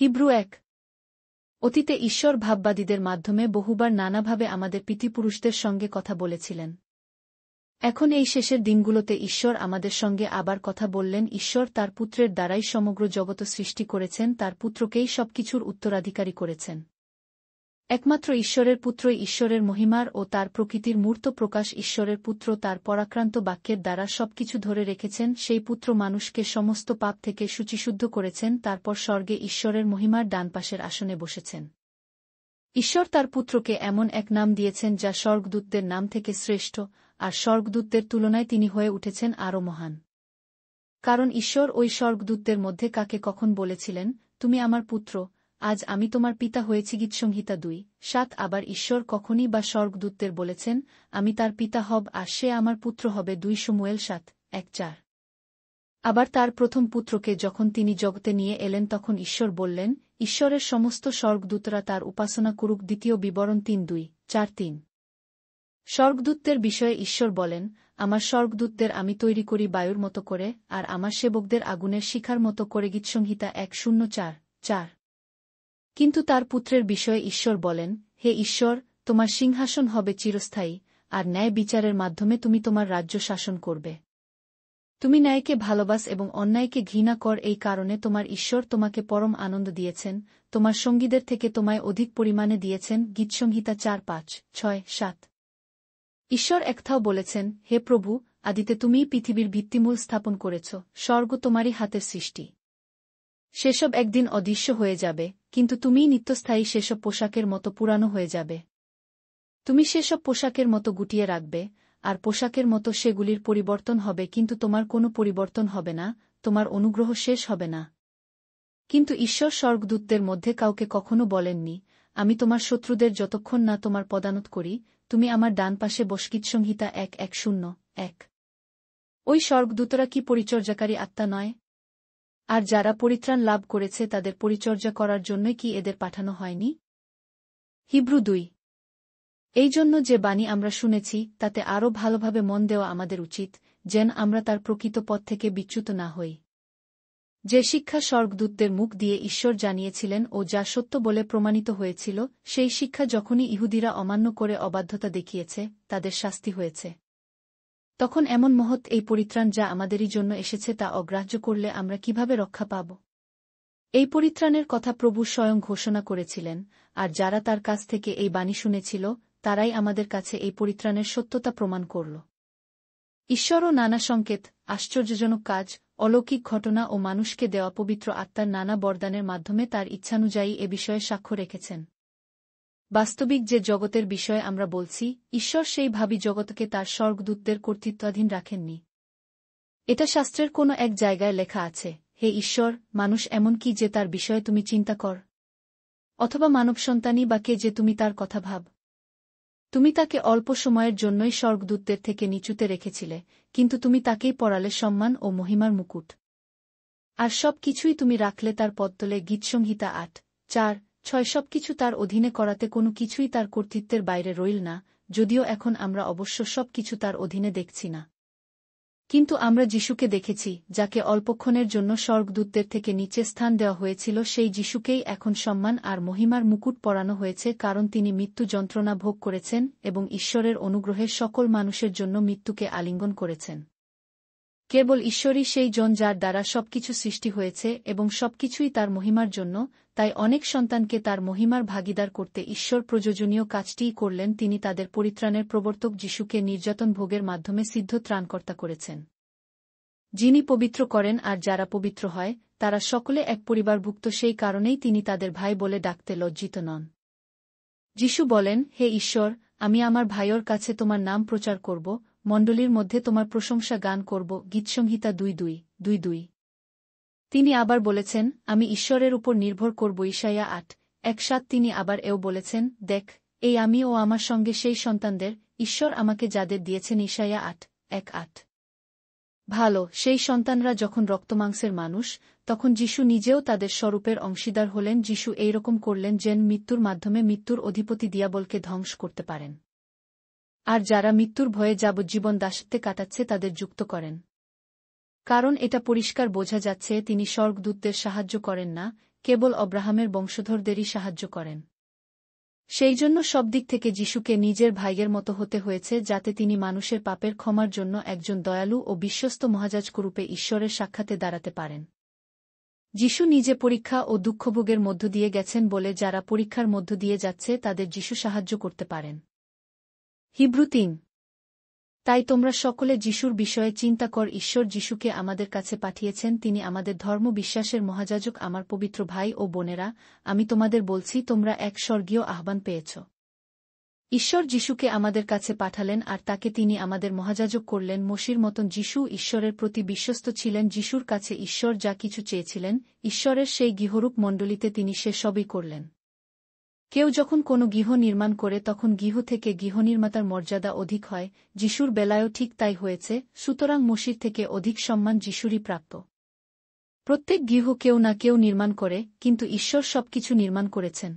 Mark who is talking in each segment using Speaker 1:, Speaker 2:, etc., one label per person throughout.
Speaker 1: Hebrew ১। অতীতে ঈশ্বর ভাববাদীদের মাধ্যমে বহুবার নানাভাবে আমাদের পিতৃপুরুষদের সঙ্গে কথা বলেছিলেন। এখন এই শেষের দিনগুলোতে ঈশ্বর আমাদের সঙ্গে আবার কথা বললেন। ঈশ্বর তার পুত্রের দ্বারাই সমগ্র জগৎ সৃষ্টি করেছেন, তার পুত্রকেই সবকিছুর উত্তরাধিকারী করেছেন। একমাত্র ঈশ্বরের পুত্রই ঈশ্বরের মহিমার ও তার প্রকৃতির মূর্ত প্রকাশ। ঈশ্বরের পুত্র তার পরাক্রান্ত বাক্যের দ্বারা সবকিছু ধরে রেখেছেন। সেই পুত্র মানুষকে সমস্ত পাপ থেকে শুচিশুদ্ধ করেছেন, তারপর স্বর্গে ঈশ্বরের মহিমার ডানপাশের আসনে বসেছেন। ঈশ্বর তার পুত্রকে এমন এক নাম দিয়েছেন যা স্বর্গদূতদের নাম থেকে শ্রেষ্ঠ, আর স্বর্গদূতদের তুলনায় তিনি হয়ে উঠেছেন আরও মহান। কারণ ঈশ্বর ওই স্বর্গদূতদের মধ্যে কাকে কখন বলেছিলেন, তুমি আমার পুত্র, আজ আমি তোমার পিতা হয়েছি। গীতসংহিতা ২:৭। আবার ঈশ্বর কখনই বা স্বর্গদূতদের বলেছেন, আমি তার পিতা হব আর সে আমার পুত্র হবে। ২ শমূয়েল ৭:১-৪। আবার তার প্রথম পুত্রকে যখন তিনি জগতে নিয়ে এলেন তখন ঈশ্বর বললেন, ঈশ্বরের সমস্ত স্বর্গদূতরা তার উপাসনা করুক। দ্বিতীয় বিবরণ ৩:২-৪-৩। স্বর্গদূতদের বিষয়ে ঈশ্বর বলেন, আমার স্বর্গদূতদের আমি তৈরি করি বায়ুর মতো করে, আর আমার সেবকদের আগুনের শিখার মতো করে। গীতসংহিতা ১:০৪-৪। কিন্তু তার পুত্রের বিষয়ে ঈশ্বর বলেন, হে ঈশ্বর, তোমার সিংহাসন হবে চিরস্থায়ী, আর ন্যায় বিচারের মাধ্যমে তুমি তোমার রাজ্য শাসন করবে। তুমি ন্যায়কে ভালোবাস এবং অন্যায়কে ঘৃণা কর। এই কারণে তোমার ঈশ্বর তোমাকে পরম আনন্দ দিয়েছেন, তোমার সঙ্গীদের থেকে তোমায় অধিক পরিমাণে দিয়েছেন। গীতসংহিতা ৪:৫-৬-৭। ঈশ্বর একথাও বলেছেন, হে প্রভু, আদিতে তুমিই পৃথিবীর ভিত্তিমূল স্থাপন করেছ, স্বর্গ তোমারই হাতের সৃষ্টি। সেসব একদিন অদৃশ্য হয়ে যাবে, কিন্তু তুমিই নিত্যস্থায়ী। সেসব পোশাকের মতো পুরানো হয়ে যাবে। তুমি সেসব পোশাকের মতো গুটিয়ে রাখবে, আর পোশাকের মতো সেগুলির পরিবর্তন হবে, কিন্তু তোমার কোনো পরিবর্তন হবে না, তোমার অনুগ্রহ শেষ হবে না। কিন্তু ঈশ্বর স্বর্গদূতদের মধ্যে কাউকে কখনো বলেননি, আমি তোমার শত্রুদের যতক্ষণ না তোমার পদানত করি, তুমি আমার ডান পাশে বস। গীতসংহিতা ১:১-০-১। ওই স্বর্গদূতরা কি পরিচর্যাকারী আত্মা নয়? আর যারা পরিত্রাণ লাভ করেছে তাদের পরিচর্যা করার জন্যই কি এদের পাঠানো হয়নি? হিব্রু ২। এই জন্য যে বাণী আমরা শুনেছি তাতে আরও ভালোভাবে মন দেওয়া আমাদের উচিত, যেন আমরা তার প্রকৃত পথ থেকে বিচ্যুত না হই। যে শিক্ষা স্বর্গদূতদের মুখ দিয়ে ঈশ্বর জানিয়েছিলেন ও যা সত্য বলে প্রমাণিত হয়েছিল, সেই শিক্ষা যখনই ইহুদিরা অমান্য করে অবাধ্যতা দেখিয়েছে, তাদের শাস্তি হয়েছে। তখন এমন মহৎ এই পরিত্রাণ যা আমাদেরই জন্য এসেছে তা অগ্রাহ্য করলে আমরা কিভাবে রক্ষা পাব? এই পরিত্রাণের কথা প্রভু স্বয়ং ঘোষণা করেছিলেন, আর যারা তার কাছ থেকে এই বাণী শুনেছিল তারাই আমাদের কাছে এই পরিত্রাণের সত্যতা প্রমাণ করল। ঈশ্বরও নানা সংকেত, আশ্চর্যজনক কাজ, অলৌকিক ঘটনা ও মানুষকে দেওয়া পবিত্র আত্মার নানা বরদানের মাধ্যমে তার ইচ্ছানুযায়ী এ বিষয়ে সাক্ষ্য রেখেছেন। বাস্তবিক যে জগতের বিষয়ে আমরা বলছি, ঈশ্বর সেই ভাবী জগৎকে তার স্বর্গদূতদের কর্তৃত্বাধীন রাখেননি। এটা শাস্ত্রের কোনো এক জায়গায় লেখা আছে, হে ঈশ্বর, মানুষ এমন কি যে তার বিষয়ে তুমি চিন্তা কর? অথবা মানব সন্তানই বা কে যে তুমি তার কথা ভাব? তুমি তাকে অল্প সময়ের জন্যই স্বর্গদূতদের থেকে নিচুতে রেখেছিলে, কিন্তু তুমি তাকেই পরালে সম্মান ও মহিমার মুকুট। আর সব কিছুই তুমি রাখলে তার পদতলে। গীতসংহিতা ৮:৪-৬। সবকিছু তার অধীনে করাতে কোনো কিছুই তার কর্তৃত্বের বাইরে রইল না, যদিও এখন আমরা অবশ্য সব কিছু তার অধীনে দেখছি না। কিন্তু আমরা যিশুকে দেখেছি, যাকে অল্পক্ষণের জন্য স্বর্গদূতদের থেকে নিচে স্থান দেওয়া হয়েছিল। সেই যিশুকেই এখন সম্মান আর মহিমার মুকুট পরানো হয়েছে, কারণ তিনি মৃত্যু যন্ত্রণা ভোগ করেছেন এবং ঈশ্বরের অনুগ্রহে সকল মানুষের জন্য মৃত্যুকে আলিঙ্গন করেছেন। কেবল ঈশ্বরই সেই জন যার দ্বারা সবকিছু সৃষ্টি হয়েছে এবং সবকিছুই তার মহিমার জন্য, তাই অনেক সন্তানকে তার মহিমার ভাগীদার করতে ঈশ্বর প্রয়োজনীয় কাজটিই করলেন। তিনি তাদের পরিত্রাণের প্রবর্তক যিশুকে নির্যাতন ভোগের মাধ্যমে সিদ্ধ ত্রাণকর্তা করেছেন, যিনি পবিত্র করেন, আর যারা পবিত্র হয় তারা সকলে এক পরিবারভুক্ত। সেই কারণেই তিনি তাদের ভাই বলে ডাকতে লজ্জিত নন। যিশু বলেন, হে ঈশ্বর, আমি আমার ভাইয়ের কাছে তোমার নাম প্রচার করব, মণ্ডলীর মধ্যে তোমার প্রশংসা গান করব। গীতসংহিতা ২:২-২-২। তিনি আবার বলেছেন, আমি ঈশ্বরের উপর নির্ভর করব। ঈশায়া ৮:১-৭। তিনি আবার এও বলেছেন, দেখ, এই আমি ও আমার সঙ্গে সেই সন্তানদের ঈশ্বর আমাকে যাদের দিয়েছেন। ঈশায়া ৮:১-৮। ভালো, সেই সন্তানরা যখন রক্তমাংসের মানুষ, তখন যিশু নিজেও তাদের স্বরূপের অংশীদার হলেন। যিশু এইরকম করলেন যেন মৃত্যুর মাধ্যমে মৃত্যুর অধিপতি দিয়াবলকে ধ্বংস করতে পারেন, আর যারা মৃত্যুর ভয়ে যাবজ্জীবন দাসত্বে কাটাচ্ছে তাদের যুক্ত করেন। কারণ এটা পরিষ্কার বোঝা যাচ্ছে তিনি স্বর্গদূতদের সাহায্য করেন না, কেবল অব্রাহামের বংশধরদেরই সাহায্য করেন। সেই জন্য সব দিক থেকে যিশুকে নিজের ভাইয়ের মতো হতে হয়েছে, যাতে তিনি মানুষের পাপের ক্ষমার জন্য একজন দয়ালু ও বিশ্বস্ত মহাযাজকরূপে ঈশ্বরের সাক্ষাতে দাঁড়াতে পারেন। যিশু নিজে পরীক্ষা ও দুঃখভোগের মধ্য দিয়ে গেছেন বলে যারা পরীক্ষার মধ্য দিয়ে যাচ্ছে তাদের যিশু সাহায্য করতে পারেন। হিব্রু ৩। তাই তোমরা সকলে যিশুর বিষয়ে চিন্তা কর। ঈশ্বর যিশুকে আমাদের কাছে পাঠিয়েছেন, তিনি আমাদের ধর্ম বিশ্বাসের মহাযাজক। আমার পবিত্র ভাই ও বোনেরা, আমি তোমাদের বলছি, তোমরা এক স্বর্গীয় আহ্বান পেয়েছ। ঈশ্বর যিশুকে আমাদের কাছে পাঠালেন আর তাকে তিনি আমাদের মহাযাজক করলেন। মসির মতন যিশু ঈশ্বরের প্রতি বিশ্বস্ত ছিলেন। যিশুর কাছে ঈশ্বর যা কিছু চেয়েছিলেন, ঈশ্বরের সেই গৃহরূপ মণ্ডলীতে তিনি সে সবই করলেন। কেউ যখন কোনো গৃহ নির্মাণ করে তখন গৃহ থেকে গৃহনির্মাতার মর্যাদা অধিক হয়। যিশুর বেলায়ও ঠিক তাই হয়েছে, সুতরাং মসির থেকে অধিক সম্মান যিশুরই প্রাপ্য। প্রত্যেক গৃহ কেউ না কেউ নির্মাণ করে, কিন্তু ঈশ্বর সবকিছু নির্মাণ করেছেন।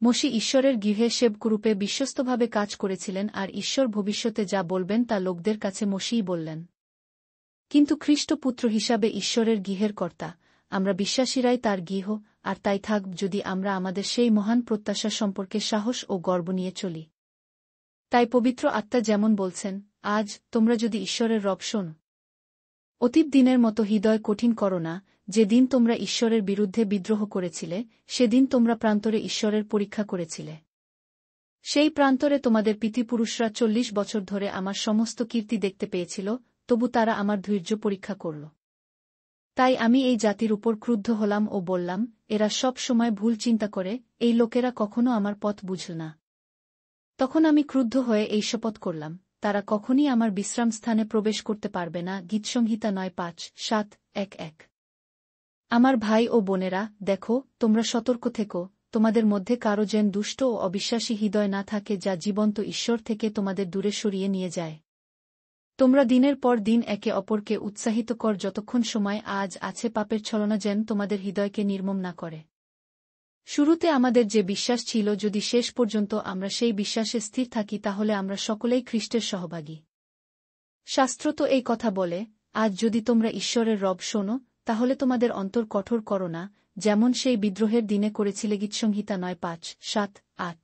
Speaker 1: মসি ঈশ্বরের গৃহে সেবকরূপে বিশ্বস্তভাবে কাজ করেছিলেন, আর ঈশ্বর ভবিষ্যতে যা বলবেন তা লোকদের কাছে মসিই বললেন। কিন্তু খ্রিস্ট পুত্র হিসাবে ঈশ্বরের গৃহের কর্তা, আমরা বিশ্বাসীরাই তার গৃহ, আর তাই থাকব যদি আমরা আমাদের সেই মহান প্রত্যাশা সম্পর্কে সাহস ও গর্ব নিয়ে চলি। তাই পবিত্র আত্মা যেমন বলছেন, আজ তোমরা যদি ঈশ্বরের রব শোনো, অতীত দিনের মতো হৃদয় কঠিন করো না। যেদিন তোমরা ঈশ্বরের বিরুদ্ধে বিদ্রোহ করেছিলে, সেদিন তোমরা প্রান্তরে ঈশ্বরের পরীক্ষা করেছিলে। সেই প্রান্তরে তোমাদের পিতৃপুরুষরা 40 বছর ধরে আমার সমস্ত কীর্তি দেখতে পেয়েছিল, তবু তারা আমার ধৈর্য পরীক্ষা করল। তাই আমি এই জাতির উপর ক্রুদ্ধ হলাম ও বললাম, এরা সব সময় ভুল চিন্তা করে, এই লোকেরা কখনো আমার পথ বুঝল না। তখন আমি ক্রুদ্ধ হয়ে এই শপথ করলাম, তারা কখনই আমার বিশ্রামস্থানে প্রবেশ করতে পারবে না। গীতসংহিতা 9:5-7:1-1। আমার ভাই ও বোনেরা, দেখো, তোমরা সতর্ক থেকো, তোমাদের মধ্যে কারো যেন দুষ্ট ও অবিশ্বাসী হৃদয় না থাকে, যা জীবন্ত ঈশ্বর থেকে তোমাদের দূরে সরিয়ে নিয়ে যায়। তোমরা দিনের পর দিন একে অপরকে উৎসাহিত কর, যতক্ষণ সময় আজ আছে, পাপের ছলনা যেন তোমাদের হৃদয়কে নির্মম না করে। শুরুতে আমাদের যে বিশ্বাস ছিল, যদি শেষ পর্যন্ত আমরা সেই বিশ্বাসে স্থির থাকি, তাহলে আমরা সকলেই খ্রিস্টের সহভাগী। শাস্ত্র তো এই কথা বলে, আজ যদি তোমরা ঈশ্বরের রব শোনো, তাহলে তোমাদের অন্তর কঠোর করো না, যেমন সেই বিদ্রোহের দিনে করেছিলে। গীতসংহিতা 9:5-7-8।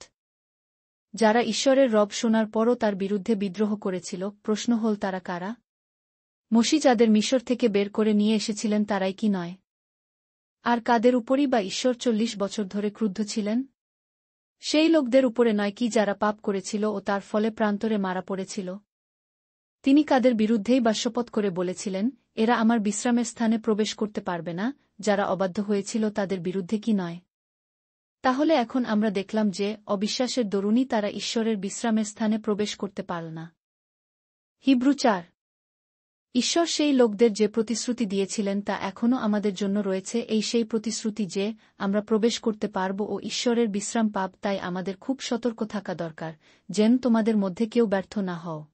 Speaker 1: যারা ঈশ্বরের রব শোনার পরও তার বিরুদ্ধে বিদ্রোহ করেছিল, প্রশ্ন হল তারা কারা? মসি যাদের মিশর থেকে বের করে নিয়ে এসেছিলেন তারাই কি নয়? আর কাদের উপরই বা ঈশ্বর 40 বছর ধরে ক্রুদ্ধ ছিলেন? সেই লোকদের উপরে নয় কি, যারা পাপ করেছিল ও তার ফলে প্রান্তরে মারা পড়েছিল? তিনি কাদের বিরুদ্ধেই বা শপথ করে বলেছিলেন, এরা আমার বিশ্রামের স্থানে প্রবেশ করতে পারবে না? যারা অবাধ্য হয়েছিল তাদের বিরুদ্ধে কি নয়? তাহলে এখন আমরা দেখলাম যে অবিশ্বাসের দরুনই তারা ঈশ্বরের বিশ্রামের স্থানে প্রবেশ করতে পারল না। হিব্রু 4। ঈশ্বর সেই লোকদের যে প্রতিশ্রুতি দিয়েছিলেন তা এখনও আমাদের জন্য রয়েছে, এই সেই প্রতিশ্রুতি যে আমরা প্রবেশ করতে পারব ও ঈশ্বরের বিশ্রাম পাব। তাই আমাদের খুব সতর্ক থাকা দরকার, যেন তোমাদের মধ্যে কেউ ব্যর্থ না হও।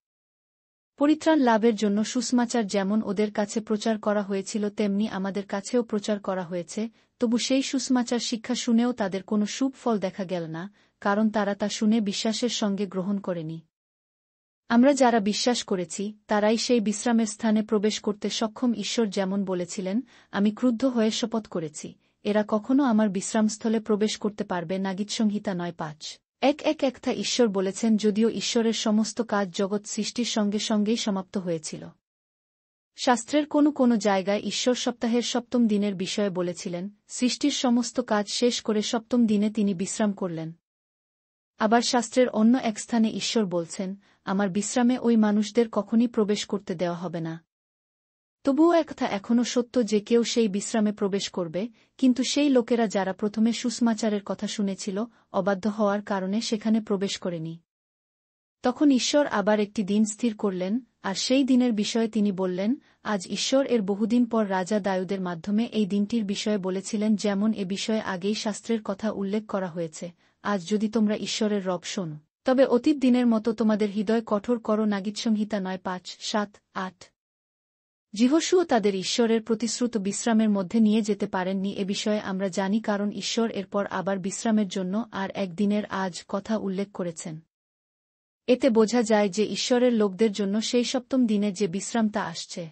Speaker 1: পরিত্রাণ লাভের জন্য সুসমাচার যেমন ওদের কাছে প্রচার করা হয়েছিল, তেমনি আমাদের কাছেও প্রচার করা হয়েছে। তবু সেই সুসমাচার শিক্ষা শুনেও তাদের কোনো শুভ ফল দেখা গেল না, কারণ তারা তা শুনে বিশ্বাসের সঙ্গে গ্রহণ করেনি। আমরা যারা বিশ্বাস করেছি, তারাই সেই বিশ্রামের স্থানে প্রবেশ করতে সক্ষম। ঈশ্বর যেমন বলেছিলেন, আমি ক্রুদ্ধ হয়ে শপথ করেছি, এরা কখনো আমার বিশ্রামস্থলে প্রবেশ করতে পারবে না। গীতসংহিতা 9:5-1-1-1। ঈশ্বর বলেছেন, যদিও ঈশ্বরের সমস্ত কাজ জগৎ সৃষ্টির সঙ্গে সঙ্গেই সমাপ্ত হয়েছিল। শাস্ত্রের কোনো জায়গায় ঈশ্বর সপ্তাহের সপ্তম দিনের বিষয়ে বলেছিলেন, সৃষ্টির সমস্ত কাজ শেষ করে সপ্তম দিনে তিনি বিশ্রাম করলেন। আবার শাস্ত্রের অন্য এক স্থানে ঈশ্বর বলছেন, আমার বিশ্রামে ওই মানুষদের কখনই প্রবেশ করতে দেওয়া হবে না। তবুও একথা এখনও সত্য যে কেউ সেই বিশ্রামে প্রবেশ করবে, কিন্তু সেই লোকেরা যারা প্রথমে সুসমাচারের কথা শুনেছিল, অবাধ্য হওয়ার কারণে সেখানে প্রবেশ করেনি। তখন ঈশ্বর আবার একটি দিন স্থির করলেন, আর সেই দিনের বিষয়ে তিনি বললেন, আজ ঈশ্বর এর বহুদিন পর রাজা দাউদের মাধ্যমে এই দিনটির বিষয়ে বলেছিলেন, যেমন এ বিষয়ে আগেই শাস্ত্রের কথা উল্লেখ করা হয়েছে, আজ যদি তোমরা ঈশ্বরের রব শোনো, তবে অতীত দিনের মতো তোমাদের হৃদয় কঠোর করো না। গীতসংহিতা 9:5-7-8। যিহোশূও তাদের ঈশ্বরের প্রতিশ্রুত বিশ্রামের মধ্যে নিয়ে যেতে পারেননি, এ বিষয়ে আমরা জানি, কারণ ঈশ্বর এরপর আবার বিশ্রামের জন্য আর একদিনের আজ কথা উল্লেখ করেছেন। এতে বোঝা যায় যে ঈশ্বরের লোকদের জন্য সেই সপ্তম দিনে যে বিশ্রামটা আসছে,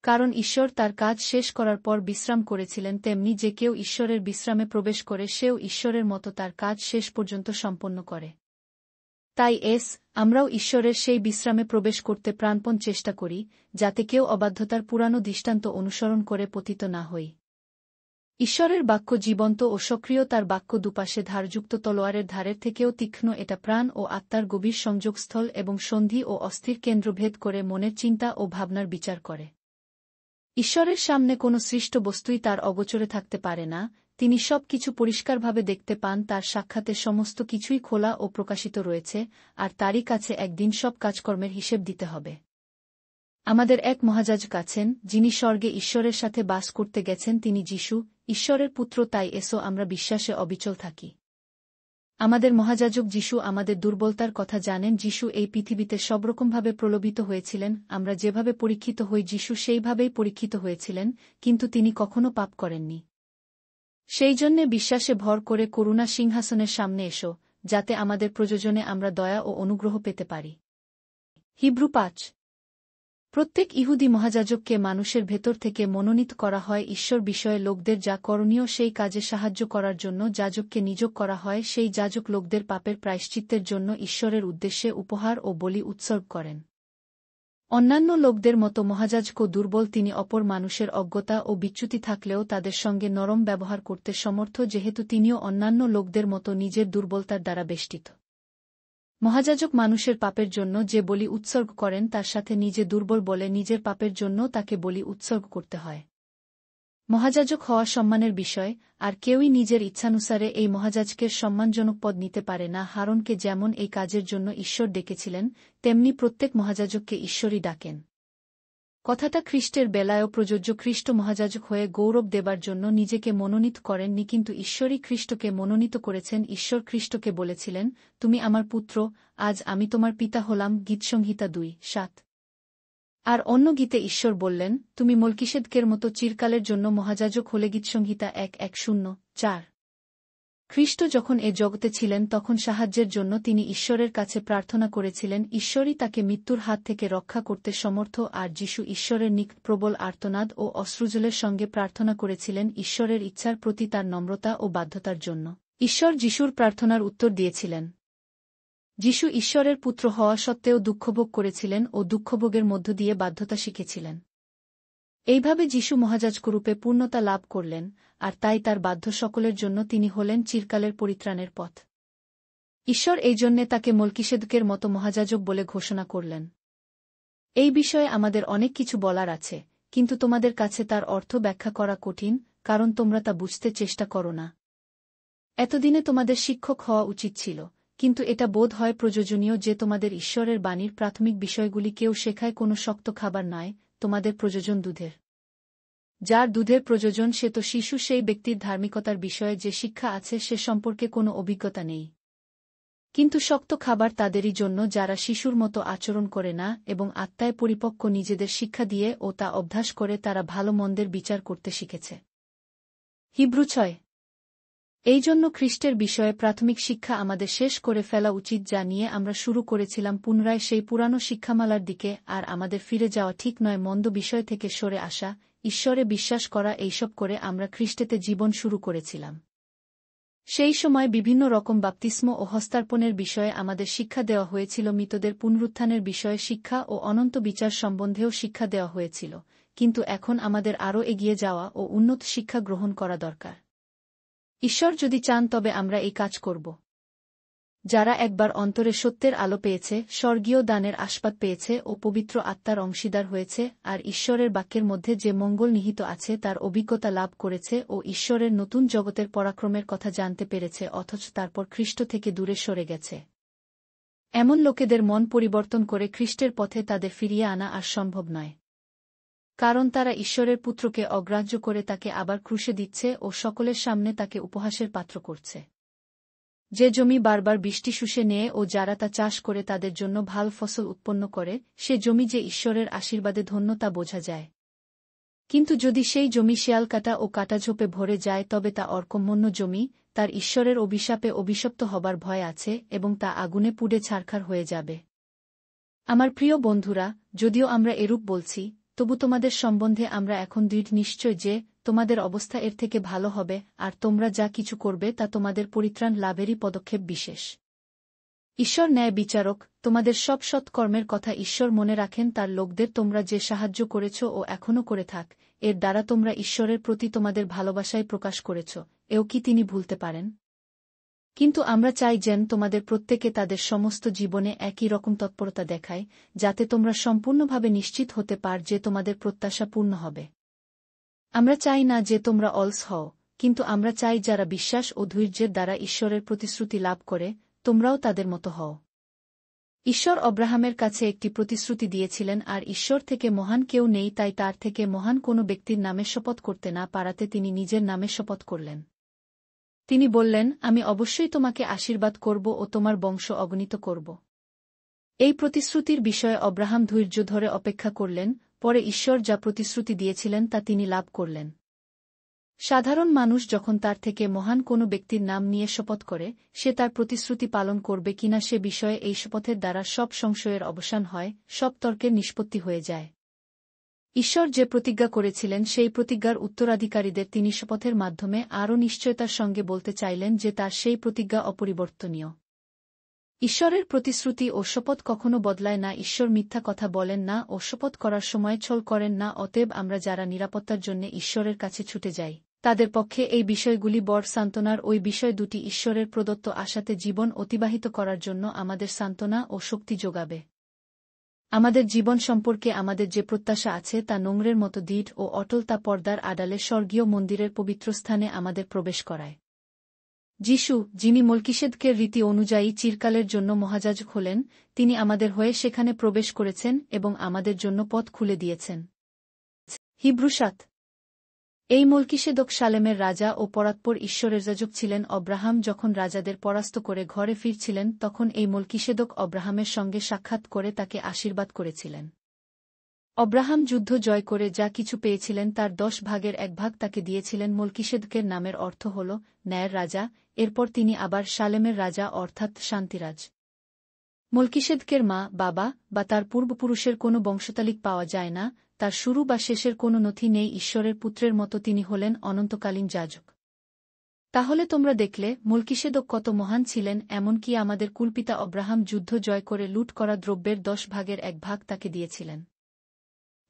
Speaker 1: কারণ ঈশ্বর তার কাজ শেষ করার পর বিশ্রাম করেছিলেন, তেমনি যে কেউ ঈশ্বরের বিশ্রামে প্রবেশ করে সেও ঈশ্বরের মতো তার কাজ শেষ পর্যন্ত সম্পন্ন করে। তাই আমরাও ঈশ্বরের সেই বিশ্রামে প্রবেশ করতে প্রাণপণ চেষ্টা করি, যাতে কেউ অবাধ্যতার পুরানো দৃষ্টান্ত অনুসরণ করে পতিত না হই। ঈশ্বরের বাক্য জীবন্ত ও সক্রিয়, তার বাক্য দুপাশে ধারযুক্ত তলোয়ারের ধারের থেকেও তীক্ষ্ণ। এটা প্রাণ ও আত্মার গভীর সংযোগস্থল এবং সন্ধি ও অস্থির কেন্দ্রভেদ করে মনের চিন্তা ও ভাবনার বিচার করে। ঈশ্বরের সামনে কোনো সৃষ্ট বস্তুই তার অগোচরে থাকতে পারে না, তিনি সব কিছু পরিষ্কারভাবে দেখতে পান, তার সাক্ষাতে সমস্ত কিছুই খোলা ও প্রকাশিত রয়েছে, আর তারই কাছে একদিন সব কাজকর্মের হিসেব দিতে হবে। আমাদের এক মহাযাজক আছেন, যিনি স্বর্গে ঈশ্বরের সাথে বাস করতে গেছেন, তিনি যিশু, ঈশ্বরের পুত্র। তাই এসো আমরা বিশ্বাসে অবিচল থাকি। আমাদের মহাযাজক যিশু আমাদের দুর্বলতার কথা জানেন। যিশু এই পৃথিবীতে সবরকমভাবে প্রলোভিত হয়েছিলেন, আমরা যেভাবে পরীক্ষিত হই যিশু সেইভাবেই পরীক্ষিত হয়েছিলেন, কিন্তু তিনি কখনো পাপ করেননি। সেই জন্যে বিশ্বাসে ভর করে করুণা সিংহাসনের সামনে এসো, যাতে আমাদের প্রয়োজনে আমরা দয়া ও অনুগ্রহ পেতে পারি। হিব্রু ৫। প্রত্যেক ইহুদি মহাযাজককে মানুষের ভেতর থেকে মনোনীত করা হয় ঈশ্বর বিষয়ে লোকদের যা করণীয় সেই কাজে সাহায্য করার জন্য। যাজককে নিযোগ করা হয়, সেই যাজক লোকদের পাপের প্রায়শ্চিত্তের জন্য ঈশ্বরের উদ্দেশ্যে উপহার ও বলি উৎসর্গ করেন। অন্যান্য লোকদের মতো মহাযাজকও দুর্বল, তিনি অপর মানুষের অজ্ঞতা ও বিচ্যুতি থাকলেও তাদের সঙ্গে নরম ব্যবহার করতে সমর্থ, যেহেতু তিনিও অন্যান্য লোকদের মতো নিজের দুর্বলতার দ্বারা বেষ্টিত। মহাযাজক মানুষের পাপের জন্য যে বলি উৎসর্গ করেন, তার সাথে নিজে দুর্বল বলে নিজের পাপের জন্য তাকে বলি উৎসর্গ করতে হয়। মহাযাজক হওয়া সম্মানের বিষয়, আর কেউই নিজের ইচ্ছানুসারে এই মহাযাজকের সম্মানজনক পদ নিতে পারে না। হারনকে যেমন এই কাজের জন্য ঈশ্বর ডেকেছিলেন, তেমনি প্রত্যেক মহাযাজককে ঈশ্বরই ডাকেন। কথাটা খ্রিস্টের বেলায়ও প্রযোজ্য। খ্রিস্ট মহাযাজক হয়ে গৌরব দেবার জন্য নিজেকে মনোনীত করেননি, কিন্তু ঈশ্বরই খ্রিস্টকে মনোনীত করেছেন। ঈশ্বর খ্রিস্টকে বলেছিলেন, তুমি আমার পুত্র, আজ আমি তোমার পিতা হলাম। গীতসংহিতা ২:৭। আর অন্য গীতে ঈশ্বর বললেন, তুমি মল্কিসেদকের মতো চিরকালের জন্য মহাযাজক হলে। গীতসংহিতা ১:১০-৪। খ্রিস্ট যখন এ জগতে ছিলেন তখন সাহায্যের জন্য তিনি ঈশ্বরের কাছে প্রার্থনা করেছিলেন, ঈশ্বরই তাকে মৃত্যুর হাত থেকে রক্ষা করতে সমর্থ। আর যিশু ঈশ্বরের নিকট প্রবল আর্তনাদ ও অশ্রুজলের সঙ্গে প্রার্থনা করেছিলেন ঈশ্বরের ইচ্ছার প্রতি তার নম্রতা ও বাধ্যতার জন্য। ঈশ্বর যিশুর প্রার্থনার উত্তর দিয়েছিলেন। যিশু ঈশ্বরের পুত্র হওয়া সত্ত্বেও দুঃখভোগ করেছিলেন ও দুঃখভোগের মধ্য দিয়ে বাধ্যতা শিখেছিলেন। এইভাবে যিশু মহাযাজকরূপে পূর্ণতা লাভ করলেন, আর তাই তার বাধ্য সকলের জন্য তিনি হলেন চিরকালের পরিত্রাণের পথ। ঈশ্বর এই জন্যে তাকে মল্কিসেদকের মতো মহাযাজক বলে ঘোষণা করলেন। এই বিষয়ে আমাদের অনেক কিছু বলার আছে, কিন্তু তোমাদের কাছে তার অর্থ ব্যাখ্যা করা কঠিন, কারণ তোমরা তা বুঝতে চেষ্টা করো না। এতদিনে তোমাদের শিক্ষক হওয়া উচিত ছিল, কিন্তু এটা বোধ হয় প্রয়োজনীয় যে তোমাদের ঈশ্বরের বাণীর প্রাথমিক বিষয়গুলি কেউ শেখায়। কোনো শক্ত খাবার নয়, তোমাদের প্রয়োজন দুধের। যার দুধের প্রয়োজন সে তো শিশু, সেই ব্যক্তির ধার্মিকতার বিষয়ে যে শিক্ষা আছে সে সম্পর্কে কোনো অভিজ্ঞতা নেই। কিন্তু শক্ত খাবার তাদেরই জন্য যারা শিশুর মতো আচরণ করে না এবং আত্মায় পরিপক্ক, নিজেদের শিক্ষা দিয়ে ও তা অভ্যাস করে তারা ভালো মন্দের বিচার করতে শিখেছে। হিব্রু ৬। এই জন্য খ্রিস্টের বিষয়ে প্রাথমিক শিক্ষা আমাদের শেষ করে ফেলা উচিত, যা নিয়ে আমরা শুরু করেছিলাম, পুনরায় সেই পুরানো শিক্ষামালার দিকে। আর আমাদের ফিরে যাওয়া ঠিক নয়, মন্দ বিষয় থেকে সরে আসা, ঈশ্বরে বিশ্বাস করা, এইসব করে আমরা খ্রিস্টেতে জীবন শুরু করেছিলাম। সেই সময় বিভিন্ন রকম বাপ্তিস্ম ও হস্তার্পণের বিষয়ে আমাদের শিক্ষা দেওয়া হয়েছিল, মৃতদের পুনরুত্থানের বিষয়ে শিক্ষা ও অনন্ত বিচার সম্বন্ধেও শিক্ষা দেওয়া হয়েছিল। কিন্তু এখন আমাদের আরও এগিয়ে যাওয়া ও উন্নত শিক্ষা গ্রহণ করা দরকার। ঈশ্বর যদি চান তবে আমরা এই কাজ করব। যারা একবার অন্তরে সত্যের আলো পেয়েছে, স্বর্গীয় দানের আস্বাদ পেয়েছে ও পবিত্র আত্মার অংশীদার হয়েছে, আর ঈশ্বরের বাক্যের মধ্যে যে মঙ্গল নিহিত আছে তার অভিজ্ঞতা লাভ করেছে ও ঈশ্বরের নতুন জগতের পরাক্রমের কথা জানতে পেরেছে, অথচ তারপর খ্রিস্ট থেকে দূরে সরে গেছে, এমন লোকেদের মন পরিবর্তন করে খ্রিস্টের পথে তাদের ফিরিয়ে আনা আর সম্ভব নয়। কারণ তারা ঈশ্বরের পুত্রকে অগ্রাহ্য করে তাকে আবার ক্রুশে দিচ্ছে ও সকলের সামনে তাকে উপহাসের পাত্র করছে। যে জমি বারবার বৃষ্টি শুষে নেয় ও যারা তা চাষ করে তাদের জন্য ভাল ফসল উৎপন্ন করে, সে জমি যে ঈশ্বরের আশীর্বাদে ধন্য তা বোঝা যায়। কিন্তু যদি সেই জমি শিয়ালকাটা ও কাটাঝোপে ভরে যায় তবে তা অকর্মণ্য জমি, তার ঈশ্বরের অভিশাপে অভিশপ্ত হবার ভয় আছে এবং তা আগুনে পুড়ে ছারখার হয়ে যাবে। আমার প্রিয় বন্ধুরা, যদিও আমরা এরূপ বলছি, তবু তোমাদের সম্বন্ধে আমরা এখন দৃঢ় নিশ্চয় যে তোমাদের অবস্থা এর থেকে ভালো হবে, আর তোমরা যা কিছু করবে তা তোমাদের পরিত্রাণ লাভেরই পদক্ষেপ বিশেষ। ঈশ্বর ন্যায় বিচারক, তোমাদের সব সৎকর্মের কথা ঈশ্বর মনে রাখেন। তার লোকদের তোমরা যে সাহায্য করেছ ও এখনও করে থাক, এর দ্বারা তোমরা ঈশ্বরের প্রতি তোমাদের ভালোবাসায় প্রকাশ করেছ, এও কি তিনি ভুলতে পারেন? কিন্তু আমরা চাই যেন তোমাদের প্রত্যেকে তাদের সমস্ত জীবনে একই রকম তৎপরতা দেখায়, যাতে তোমরা সম্পূর্ণভাবে নিশ্চিত হতে পার যে তোমাদের প্রত্যাশা পূর্ণ হবে। আমরা চাই না যে তোমরা অলস হও, কিন্তু আমরা চাই যারা বিশ্বাস ও ধৈর্যের দ্বারা ঈশ্বরের প্রতিশ্রুতি লাভ করে, তোমরাও তাদের মতো হও। ঈশ্বর অব্রাহামের কাছে একটি প্রতিশ্রুতি দিয়েছিলেন, আর ঈশ্বর থেকে মহান কেউ নেই, তাই তার থেকে মহান কোনো ব্যক্তির নামে শপথ করতে না পারাতে তিনি নিজের নামে শপথ করলেন। তিনি বললেন, আমি অবশ্যই তোমাকে আশীর্বাদ করব ও তোমার বংশ অগণিত করব। এই প্রতিশ্রুতির বিষয়ে অব্রাহাম ধৈর্য ধরে অপেক্ষা করলেন, পরে ঈশ্বর যা প্রতিশ্রুতি দিয়েছিলেন তা তিনি লাভ করলেন। সাধারণ মানুষ যখন তার থেকে মহান কোনো ব্যক্তির নাম নিয়ে শপথ করে, সে তার প্রতিশ্রুতি পালন করবে কিনা সে বিষয়ে এই শপথের দ্বারা সব সংশয়ের অবসান হয়, সব তর্কের নিষ্পত্তি হয়ে যায়। ঈশ্বর যে প্রতিজ্ঞা করেছিলেন সেই প্রতিজ্ঞার উত্তরাধিকারীদের তিনি শপথের মাধ্যমে আরও নিশ্চয়তার সঙ্গে বলতে চাইলেন যে তার সেই প্রতিজ্ঞা অপরিবর্তনীয়। ঈশ্বরের প্রতিশ্রুতি ও শপথ কখনো বদলায় না। ঈশ্বর মিথ্যা কথা বলেন না ও শপথ করার সময় ছল করেন না। অতএব আমরা যারা নিরাপত্তার জন্য ঈশ্বরের কাছে ছুটে যাই, তাদের পক্ষে এই বিষয়গুলি বড় সান্ত্বনার। ওই বিষয় দুটি ঈশ্বরের প্রদত্ত আশাতে জীবন অতিবাহিত করার জন্য আমাদের সান্ত্বনা ও শক্তি যোগাবে। আমাদের জীবন সম্পর্কে আমাদের যে প্রত্যাশা আছে তা নোংরের মতো দৃঢ় ও অটল, তা পর্দার আড়ালে স্বর্গীয় মন্দিরের পবিত্র স্থানে আমাদের প্রবেশ করায়। যিশু, যিনি মলকিসেদকের রীতি অনুযায়ী চিরকালের জন্য মহাযাজক হলেন, তিনি আমাদের হয়ে সেখানে প্রবেশ করেছেন এবং আমাদের জন্য পথ খুলে দিয়েছেন। হিব্রু ৭। এই মলকিসেদক শালেমের রাজা ও পরাৎপর ঈশ্বরের যাজক ছিলেন। অব্রাহাম যখন রাজাদের পরাস্ত করে ঘরে ফিরছিলেন, তখন এই মলকিসেদক অব্রাহামের সঙ্গে সাক্ষাৎ করে তাকে আশীর্বাদ করেছিলেন। অব্রাহাম যুদ্ধ জয় করে যা কিছু পেয়েছিলেন তার ১০ ভাগের ১ ভাগ তাকে দিয়েছিলেন। মলকিসেদকের নামের অর্থ হল ন্যায়ের রাজা। এরপর তিনি আবার শালেমের রাজা, অর্থাৎ শান্তিরাজ। মলকিসেদকের মা, বাবা বা তার পূর্বপুরুষের কোনো বংশতালিক পাওয়া যায় না, তার শুরু বা শেষের কোনো নথি নেই। ঈশ্বরের পুত্রের মতো তিনি হলেন অনন্তকালীন যাজক। তাহলে তোমরা দেখলে মলকিসেদক কত মহান ছিলেন। এমনকি আমাদের কুলপিতা অব্রাহাম যুদ্ধ জয় করে লুট করা দ্রব্যের ১০ ভাগের ১ ভাগ তাকে দিয়েছিলেন।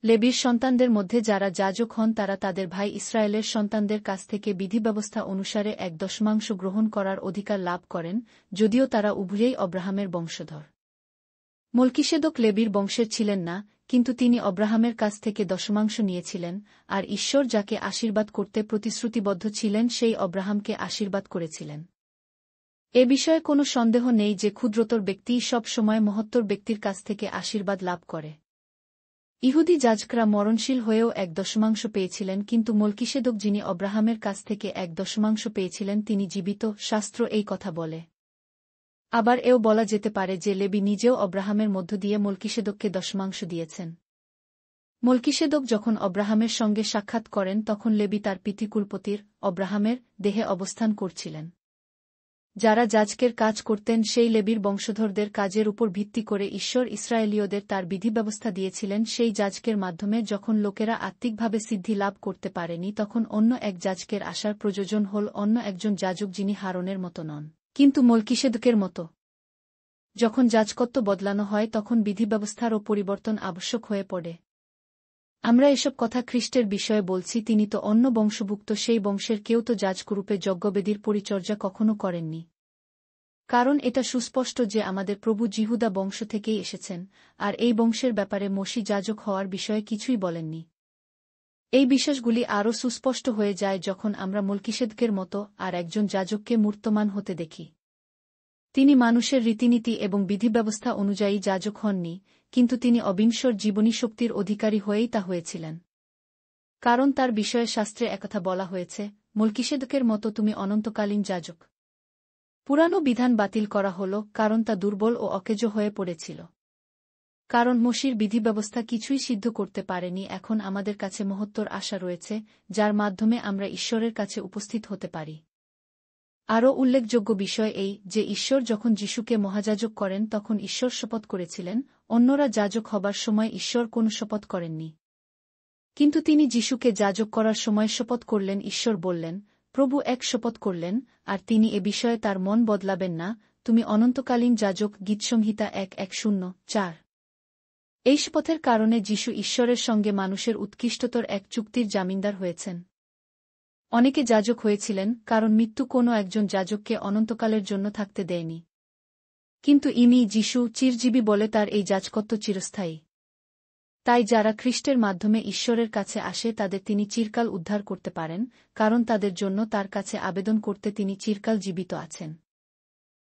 Speaker 1: লেবীর সন্তানদের মধ্যে যারা যাজক হন তারা তাদের ভাই ইসরায়েলের সন্তানদের কাছ থেকে বিধিব্যবস্থা অনুসারে ১/১০ গ্রহণ করার অধিকার লাভ করেন, যদিও তারা উভয়েই অব্রাহামের বংশধর। মলকিসেদক লেবীর বংশের ছিলেন না, কিন্তু তিনি অব্রাহামের কাছ থেকে ১০ নিয়েছিলেন, আর ঈশ্বর যাকে আশীর্বাদ করতে প্রতিশ্রুতিবদ্ধ ছিলেন সেই অব্রাহামকে আশীর্বাদ করেছিলেন। এ বিষয়ে কোনো সন্দেহ নেই যে ক্ষুদ্রতর ব্যক্তিই সব সময় মহত্তর ব্যক্তির কাছ থেকে আশীর্বাদ লাভ করে। ইহুদি যাজকরা মরণশীল হয়েও ১/১০ পেয়েছিলেন, কিন্তু মলকিসেদক যিনি অব্রাহামের কাছ থেকে ১/১০ পেয়েছিলেন তিনি জীবিত। শাস্ত্র এই কথা বলে। আবার এও বলা যেতে পারে যে লেবী নিজেও অব্রাহামের মধ্য দিয়ে মলকিসেদককে ১০ দিয়েছেন। মলকিসেদক যখন অব্রাহামের সঙ্গে সাক্ষাৎ করেন তখন লেবী তার পিতৃকুলপতির অব্রাহামের দেহে অবস্থান করছিলেন। যারা যাজকের কাজ করতেন সেই লেবীর বংশধরদের কাজের উপর ভিত্তি করে ঈশ্বর ইসরায়েলীয়দের তার বিধিব্যবস্থা দিয়েছিলেন। সেই যাজকের মাধ্যমে যখন লোকেরা আত্মিকভাবে সিদ্ধি লাভ করতে পারেনি, তখন অন্য এক যাজকের আসার প্রয়োজন হল, অন্য একজন যাজক যিনি হারনের মতো নন, কিন্তু মলকিসেদকের মতো। যখন যাজকত্ব বদলানো হয় তখন বিধিব্যবস্থারও পরিবর্তন আবশ্যক হয়ে পড়ে। আমরা এসব কথা খ্রিস্টের বিষয়ে বলছি, তিনি তো অন্য বংশভুক্ত, সেই বংশের কেউ তো যাজকরূপে যজ্ঞবেদীর পরিচর্যা কখনো করেননি। কারণ এটা সুস্পষ্ট যে আমাদের প্রভু জিহুদা বংশ থেকেই এসেছেন, আর এই বংশের ব্যাপারে মসি যাজক হওয়ার বিষয়ে কিছুই বলেননি। এই বিশ্বাসগুলি আরও সুস্পষ্ট হয়ে যায় যখন আমরা মলকিসেদকের মতো আর একজন যাজককে মূর্তমান হতে দেখি। তিনি মানুষের রীতিনীতি এবং বিধিব্যবস্থা অনুযায়ী যাজক হননি, কিন্তু তিনি অবিনশ্বর জীবনী শক্তির অধিকারী হয়েই তা হয়েছিলেন। কারণ তার বিষয়ে শাস্ত্রে একথা বলা হয়েছে, মলকিসেদকের মতো তুমি অনন্তকালীন যাজক। পুরানো বিধান বাতিল করা হল, কারণ তা দুর্বল ও অকেজো হয়ে পড়েছিল। কারণ মসির বিধিব্যবস্থা কিছুই সিদ্ধ করতে পারেনি। এখন আমাদের কাছে মহত্তর আশা রয়েছে, যার মাধ্যমে আমরা ঈশ্বরের কাছে উপস্থিত হতে পারি। আরও উল্লেখযোগ্য বিষয় এই যে ঈশ্বর যখন যিশুকে মহাযাজক করেন তখন ঈশ্বর শপথ করেছিলেন, অন্যরা যাজক হবার সময় ঈশ্বর কোনো শপথ করেননি। কিন্তু তিনি যিশুকে যাজক করার সময় শপথ করলেন। ঈশ্বর বললেন, প্রভু এক শপথ করলেন, আর তিনি এ বিষয়ে তার মন বদলাবেন না, তুমি অনন্তকালীন যাজক। গীতসংহিতা ১:১০৪। এই শপথের কারণে যিশু ঈশ্বরের সঙ্গে মানুষের উৎকৃষ্টতর এক চুক্তির জামিনদার হয়েছেন। অনেকে যাজক হয়েছিলেন, কারণ মৃত্যু কোনো একজন যাজককে অনন্তকালের জন্য থাকতে দেয়নি। কিন্তু যিশু চিরজীবী বলে তার এই যাজকত্ব চিরস্থায়ী। তাই যারা খ্রিস্টের মাধ্যমে ঈশ্বরের কাছে আসে তাদের তিনি চিরকাল উদ্ধার করতে পারেন, কারণ তাদের জন্য তার কাছে আবেদন করতে তিনি চিরকাল জীবিত আছেন।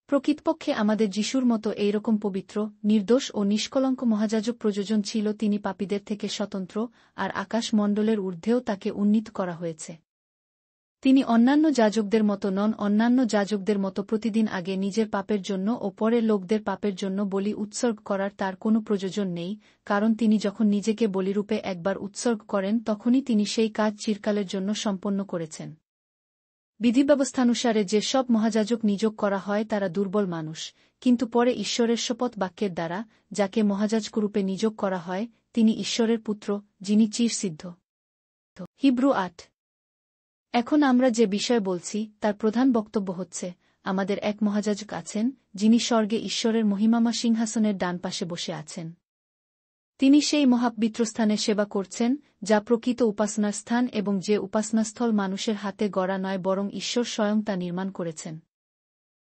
Speaker 1: প্রকৃতপক্ষে আমাদের যিশুর মতো এইরকম পবিত্র, নির্দোষ ও নিষ্কলঙ্ক মহাযাজক প্রয়োজন ছিল। তিনি পাপীদের থেকে স্বতন্ত্র, আর আকাশমণ্ডলের ঊর্ধ্বেও তাকে উন্নীত করা হয়েছে। তিনি অন্যান্য যাজকদের মতো নন। অন্যান্য যাজকদের মতো প্রতিদিন আগে নিজের পাপের জন্য ও পরে লোকদের পাপের জন্য বলি উৎসর্গ করার তার কোনো প্রয়োজন নেই, কারণ তিনি যখন নিজেকে বলিরূপে একবার উৎসর্গ করেন তখনই তিনি সেই কাজ চিরকালের জন্য সম্পন্ন করেছেন। বিধিব্যবস্থানুসারে যে সব মহাযাজক নিয়োগ করা হয় তারা দুর্বল মানুষ, কিন্তু পরে ঈশ্বরের শপথ বাক্যের দ্বারা যাকে মহাযাজকরূপে নিয়োগ করা হয় তিনি ঈশ্বরের পুত্র, যিনি চিরসিদ্ধ। হিব্রু ৮। এখন আমরা যে বিষয় বলছি তার প্রধান বক্তব্য হচ্ছে, আমাদের এক মহাযাজক আছেন, যিনি স্বর্গে ঈশ্বরের মহিমাময় সিংহাসনের ডান পাশে বসে আছেন। তিনি সেই মহাপবিত্রস্থানে সেবা করছেন, যা প্রকৃত উপাসনার স্থান এবং যে উপাসনাস্থল মানুষের হাতে গড়া নয় বরং ঈশ্বর স্বয়ং তা নির্মাণ করেছেন।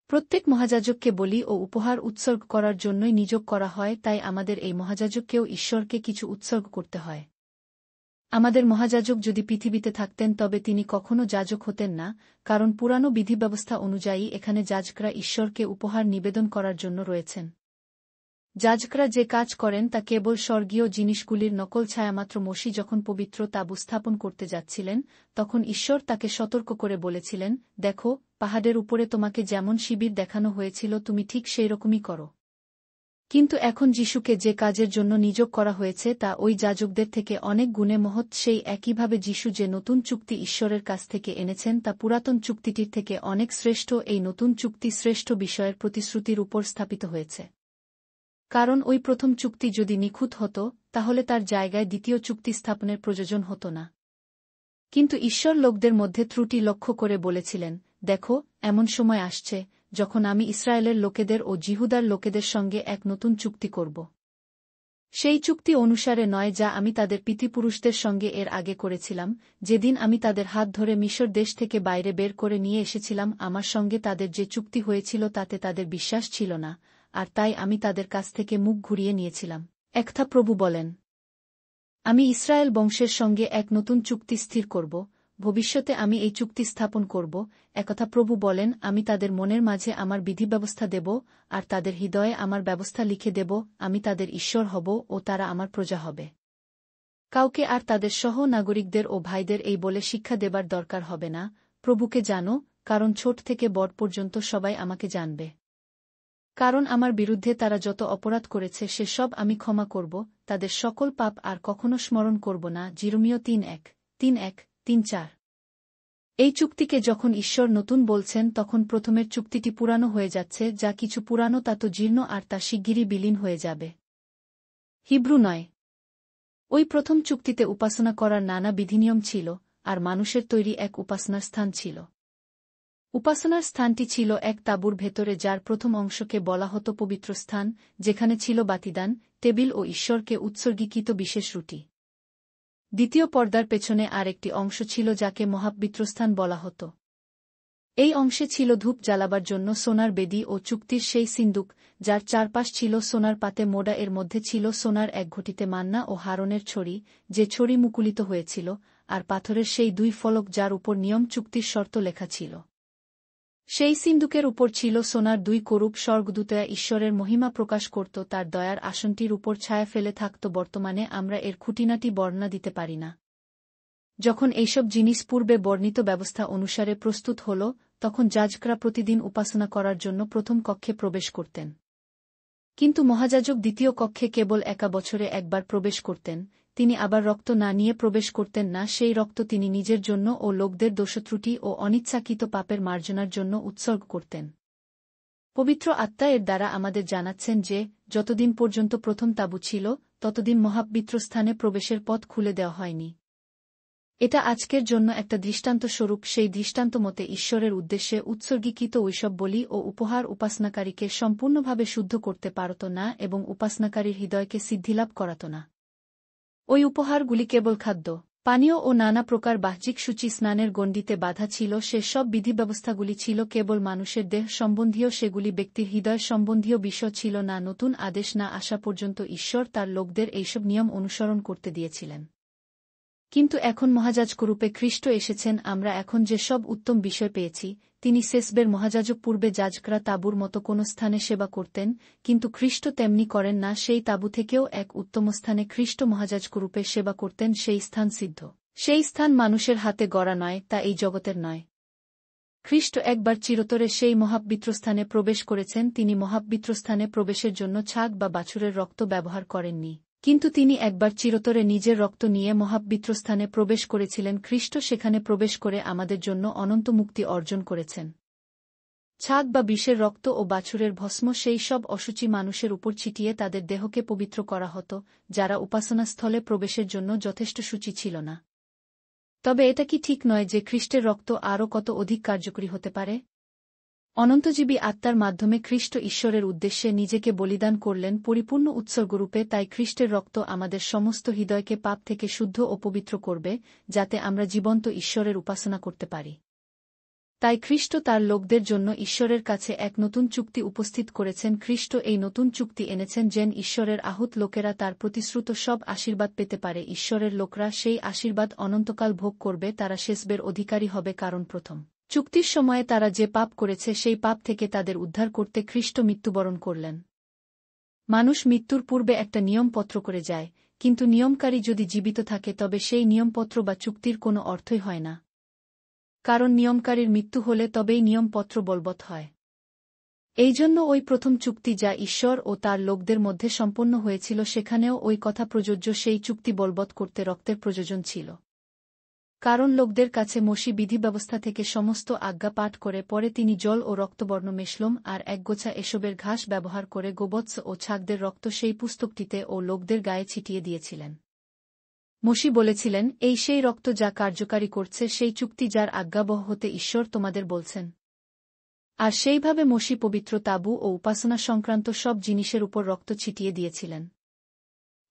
Speaker 1: প্রত্যেক মহাযাজককে বলি ও উপহার উৎসর্গ করার জন্যই নিয়োগ করা হয়, তাই আমাদের এই মহাযাজককেও ঈশ্বরকে কিছু উৎসর্গ করতে হয়। আমাদের মহাযাজক যদি পৃথিবীতে থাকতেন তবে তিনি কখনো যাজক হতেন না, কারণ পুরানো বিধিব্যবস্থা অনুযায়ী এখানে যাজকরা ঈশ্বরকে উপহার নিবেদন করার জন্য রয়েছেন। যাজকরা যে কাজ করেন তা কেবল স্বর্গীয় জিনিসগুলির নকল ছায়ামাত্র। মসি যখন পবিত্র তাঁবু স্থাপন করতে যাচ্ছিলেন তখন ঈশ্বর তাকে সতর্ক করে বলেছিলেন, দেখো, পাহাড়ের উপরে তোমাকে যেমন শিবির দেখানো হয়েছিল তুমি ঠিক সেই রকমই করো। কিন্তু এখন যিশুকে যে কাজের জন্য নিয়োগ করা হয়েছে তা ওই যাজকদের থেকে অনেক গুণে মহৎ। সেই একইভাবে যিশু যে নতুন চুক্তি ঈশ্বরের কাছ থেকে এনেছেন তা পুরাতন চুক্তিটির থেকে অনেক শ্রেষ্ঠ। এই নতুন চুক্তি শ্রেষ্ঠ বিষয়ের প্রতিশ্রুতির উপর স্থাপিত হয়েছে। কারণ ওই প্রথম চুক্তি যদি নিখুঁত হতো তাহলে তার জায়গায় দ্বিতীয় চুক্তি স্থাপনের প্রয়োজন হতো না। কিন্তু ঈশ্বর লোকদের মধ্যে ত্রুটি লক্ষ্য করে বলেছিলেন, দেখো, এমন সময় আসছে যখন আমি ইসরায়েলের লোকেদের ও জিহুদার লোকেদের সঙ্গে এক নতুন চুক্তি করব। সেই চুক্তি অনুসারে নয় যা আমি তাদের পিতৃপুরুষদের সঙ্গে এর আগে করেছিলাম, যেদিন আমি তাদের হাত ধরে মিশর দেশ থেকে বাইরে বের করে নিয়ে এসেছিলাম। আমার সঙ্গে তাদের যে চুক্তি হয়েছিল তাতে তাদের বিশ্বাস ছিল না, আর তাই আমি তাদের কাছ থেকে মুখ ঘুরিয়ে নিয়েছিলাম। একথা প্রভু বলেন, আমি ইসরায়েল বংশের সঙ্গে এক নতুন চুক্তি স্থির করব, ভবিষ্যতে আমি এই চুক্তি স্থাপন করব। একথা প্রভু বলেন, আমি তাদের মনের মাঝে আমার বিধিব্যবস্থা দেব, আর তাদের হৃদয়ে আমার ব্যবস্থা লিখে দেব। আমি তাদের ঈশ্বর হব ও তারা আমার প্রজা হবে। কাউকে আর তাদের সহ নাগরিকদের ও ভাইদের এই বলে শিক্ষা দেবার দরকার হবে না, প্রভুকে জানো, কারণ ছোট থেকে বড় পর্যন্ত সবাই আমাকে জানবে। কারণ আমার বিরুদ্ধে তারা যত অপরাধ করেছে সে সব আমি ক্ষমা করব, তাদের সকল পাপ আর কখনো স্মরণ করব না। জিরমীয় ৩:১-৩:১-৩:৪। এই চুক্তিকে যখন ঈশ্বর নতুন বলছেন তখন প্রথমের চুক্তিটি পুরানো হয়ে যাচ্ছে। যা কিছু পুরানো তা তো জীর্ণ আর তা শিগগিরই বিলীন হয়ে যাবে। হিব্রু ৯। ওই প্রথম চুক্তিতে উপাসনা করার নানা বিধিনিয়ম ছিল, আর মানুষের তৈরি এক উপাসনার স্থান ছিল। উপাসনার স্থানটি ছিল এক তাঁবুর ভেতরে, যার প্রথম অংশকে বলা হতো পবিত্র স্থান, যেখানে ছিল বাতিদান, টেবিল ও ঈশ্বরকে উৎসর্গীকৃত বিশেষ রুটি। দ্বিতীয় পর্দার পেছনে আর একটি অংশ ছিল যাকে মহাপবিত্রস্থান বলা হতো। এই অংশে ছিল ধূপ জ্বালাবার জন্য সোনার বেদি ও চুক্তির সেই সিন্দুক, যার চারপাশ ছিল সোনার পাতে মোড়া। এর মধ্যে ছিল সোনার এক ঘটিতে মান্না ও হারনের ছড়ি, যে ছড়ি মুকুলিত হয়েছিল, আর পাথরের সেই দুই ফলক যার উপর নিয়ম চুক্তির শর্ত লেখা ছিল। সেই সিন্দুকের উপর ছিল সোনার দুই করূপ। স্বর্গদূতরা ঈশ্বরের মহিমা প্রকাশ করত, তার দয়ার আসনটির উপর ছায়া ফেলে থাকত। বর্তমানে আমরা এর খুঁটিনাটি বর্ণনা দিতে পারি না। যখন এইসব জিনিস পূর্বে বর্ণিত ব্যবস্থা অনুসারে প্রস্তুত হল, তখন যাজকরা প্রতিদিন উপাসনা করার জন্য প্রথম কক্ষে প্রবেশ করতেন। কিন্তু মহাযাজক দ্বিতীয় কক্ষে কেবল একা বছরে একবার প্রবেশ করতেন। তিনি আবার রক্ত না নিয়ে প্রবেশ করতেন না। সেই রক্ত তিনি নিজের জন্য ও লোকদের দোষত্রুটি ও অনিচ্ছাকৃত পাপের মার্জনার জন্য উৎসর্গ করতেন। পবিত্র আত্মা এর দ্বারা আমাদের জানাচ্ছেন যে, যতদিন পর্যন্ত প্রথম তাঁবু ছিল ততদিন মহাপবিত্র স্থানে প্রবেশের পথ খুলে দেওয়া হয়নি। এটা আজকের জন্য একটা দৃষ্টান্ত স্বরূপ। সেই দৃষ্টান্ত মতে ঈশ্বরের উদ্দেশ্যে উৎসর্গীকৃত ঐসব বলি ও উপহার উপাসনাকারীকে সম্পূর্ণভাবে শুদ্ধ করতে পারত না এবং উপাসনাকারীর হৃদয়কে সিদ্ধিলাভ করাত না। ওই উপহারগুলি কেবল খাদ্য, পানীয় ও নানা প্রকার বাহ্যিক সূচি স্নানের গণ্ডিতে বাধা ছিল। সে সব বিধিব্যবস্থাগুলি ছিল কেবল মানুষের দেহ সম্বন্ধীয়, সেগুলি ব্যক্তির হৃদয় সম্বন্ধীয় বিষয় ছিল না। নতুন আদেশ না আসা পর্যন্ত ঈশ্বর তার লোকদের এইসব নিয়ম অনুসরণ করতে দিয়েছিলেন। কিন্তু এখন মহাযাজকরূপে খ্রিস্ট এসেছেন। আমরা এখন যে সব উত্তম বিষয় পেয়েছি, তিনি শেষবের মহাযাজক। পূর্বে যাজকরা তাঁবুর মতো কোনো স্থানে সেবা করতেন, কিন্তু খ্রিস্ট তেমনি করেন না। সেই তাঁবু থেকেও এক উত্তম স্থানে খ্রিস্ট মহাযাজকরূপে সেবা করতেন। সেই স্থান সিদ্ধ, সেই স্থান মানুষের হাতে গড়া নয়, তা এই জগতের নয়। খ্রিস্ট একবার চিরতরে সেই মহাপবিত্রস্থানে প্রবেশ করেছেন। তিনি মহাপবিত্রস্থানে প্রবেশের জন্য ছাগ বা বাছুরের রক্ত ব্যবহার করেননি, কিন্তু তিনি একবার চিরতরে নিজের রক্ত নিয়ে মহাপবিত্রস্থানে প্রবেশ করেছিলেন। খ্রিস্ট সেখানে প্রবেশ করে আমাদের জন্য অনন্ত মুক্তি অর্জন করেছেন। ছাগ বা বিষের রক্ত ও বাছুরের ভস্ম সেই সব অশুচি মানুষের উপর ছিটিয়ে তাদের দেহকে পবিত্র করা হতো, যারা উপাসনাস্থলে প্রবেশের জন্য যথেষ্ট শুচি ছিল না। তবে এটা কি ঠিক নয় যে খ্রিস্টের রক্ত আরও কত অধিক কার্যকরী হতে পারে? অনন্তজীবী আত্মার মাধ্যমে খ্রিস্ট ঈশ্বরের উদ্দেশ্যে নিজেকে বলিদান করলেন পরিপূর্ণ উৎসর্গরূপে। তাই খ্রিস্টের রক্ত আমাদের সমস্ত হৃদয়কে পাপ থেকে শুদ্ধ ও পবিত্র করবে, যাতে আমরা জীবন্ত ঈশ্বরের উপাসনা করতে পারি। তাই খ্রিস্ট তার লোকদের জন্য ঈশ্বরের কাছে এক নতুন চুক্তি উপস্থিত করেছেন। খ্রিস্ট এই নতুন চুক্তি এনেছেন যেন ঈশ্বরের আহুত লোকেরা তার প্রতিশ্রুত সব আশীর্বাদ পেতে পারে। ঈশ্বরের লোকরা সেই আশীর্বাদ অনন্তকাল ভোগ করবে। তারা শেষবের অধিকারী হবে, কারণ প্রথম চুক্তির সময়ে তারা যে পাপ করেছে সেই পাপ থেকে তাদের উদ্ধার করতে খ্রিস্ট মৃত্যুবরণ করলেন। মানুষ মৃত্যুর পূর্বে একটা নিয়মপত্র করে যায়, কিন্তু নিয়মকারী যদি জীবিত থাকে তবে সেই নিয়মপত্র বা চুক্তির কোনো অর্থই হয় না, কারণ নিয়মকারীর মৃত্যু হলে তবেই নিয়মপত্র বলবৎ হয়। এই জন্য ওই প্রথম চুক্তি যা ঈশ্বর ও তার লোকদের মধ্যে সম্পন্ন হয়েছিল, সেখানেও ওই কথা প্রযোজ্য। সেই চুক্তি বলবৎ করতে রক্তের প্রয়োজন ছিল, কারণ লোকদের কাছে মোশি বিধিব্যবস্থা থেকে সমস্ত আজ্ঞা পাঠ করে পরে তিনি জল ও রক্তবর্ণ মেশলম আর একগোছা এসবের ঘাস ব্যবহার করে গোবৎস ও ছাগদের রক্ত সেই পুস্তকটিতে ও লোকদের গায়ে ছিটিয়ে দিয়েছিলেন। মোশি বলেছিলেন, এই সেই রক্ত যা কার্যকারী করছে সেই চুক্তি যার আজ্ঞাবহ হতে ঈশ্বর তোমাদের বলছেন। আর সেইভাবে মোশি পবিত্র তাঁবু ও উপাসনা সংক্রান্ত সব জিনিসের উপর রক্ত ছিটিয়ে দিয়েছিলেন,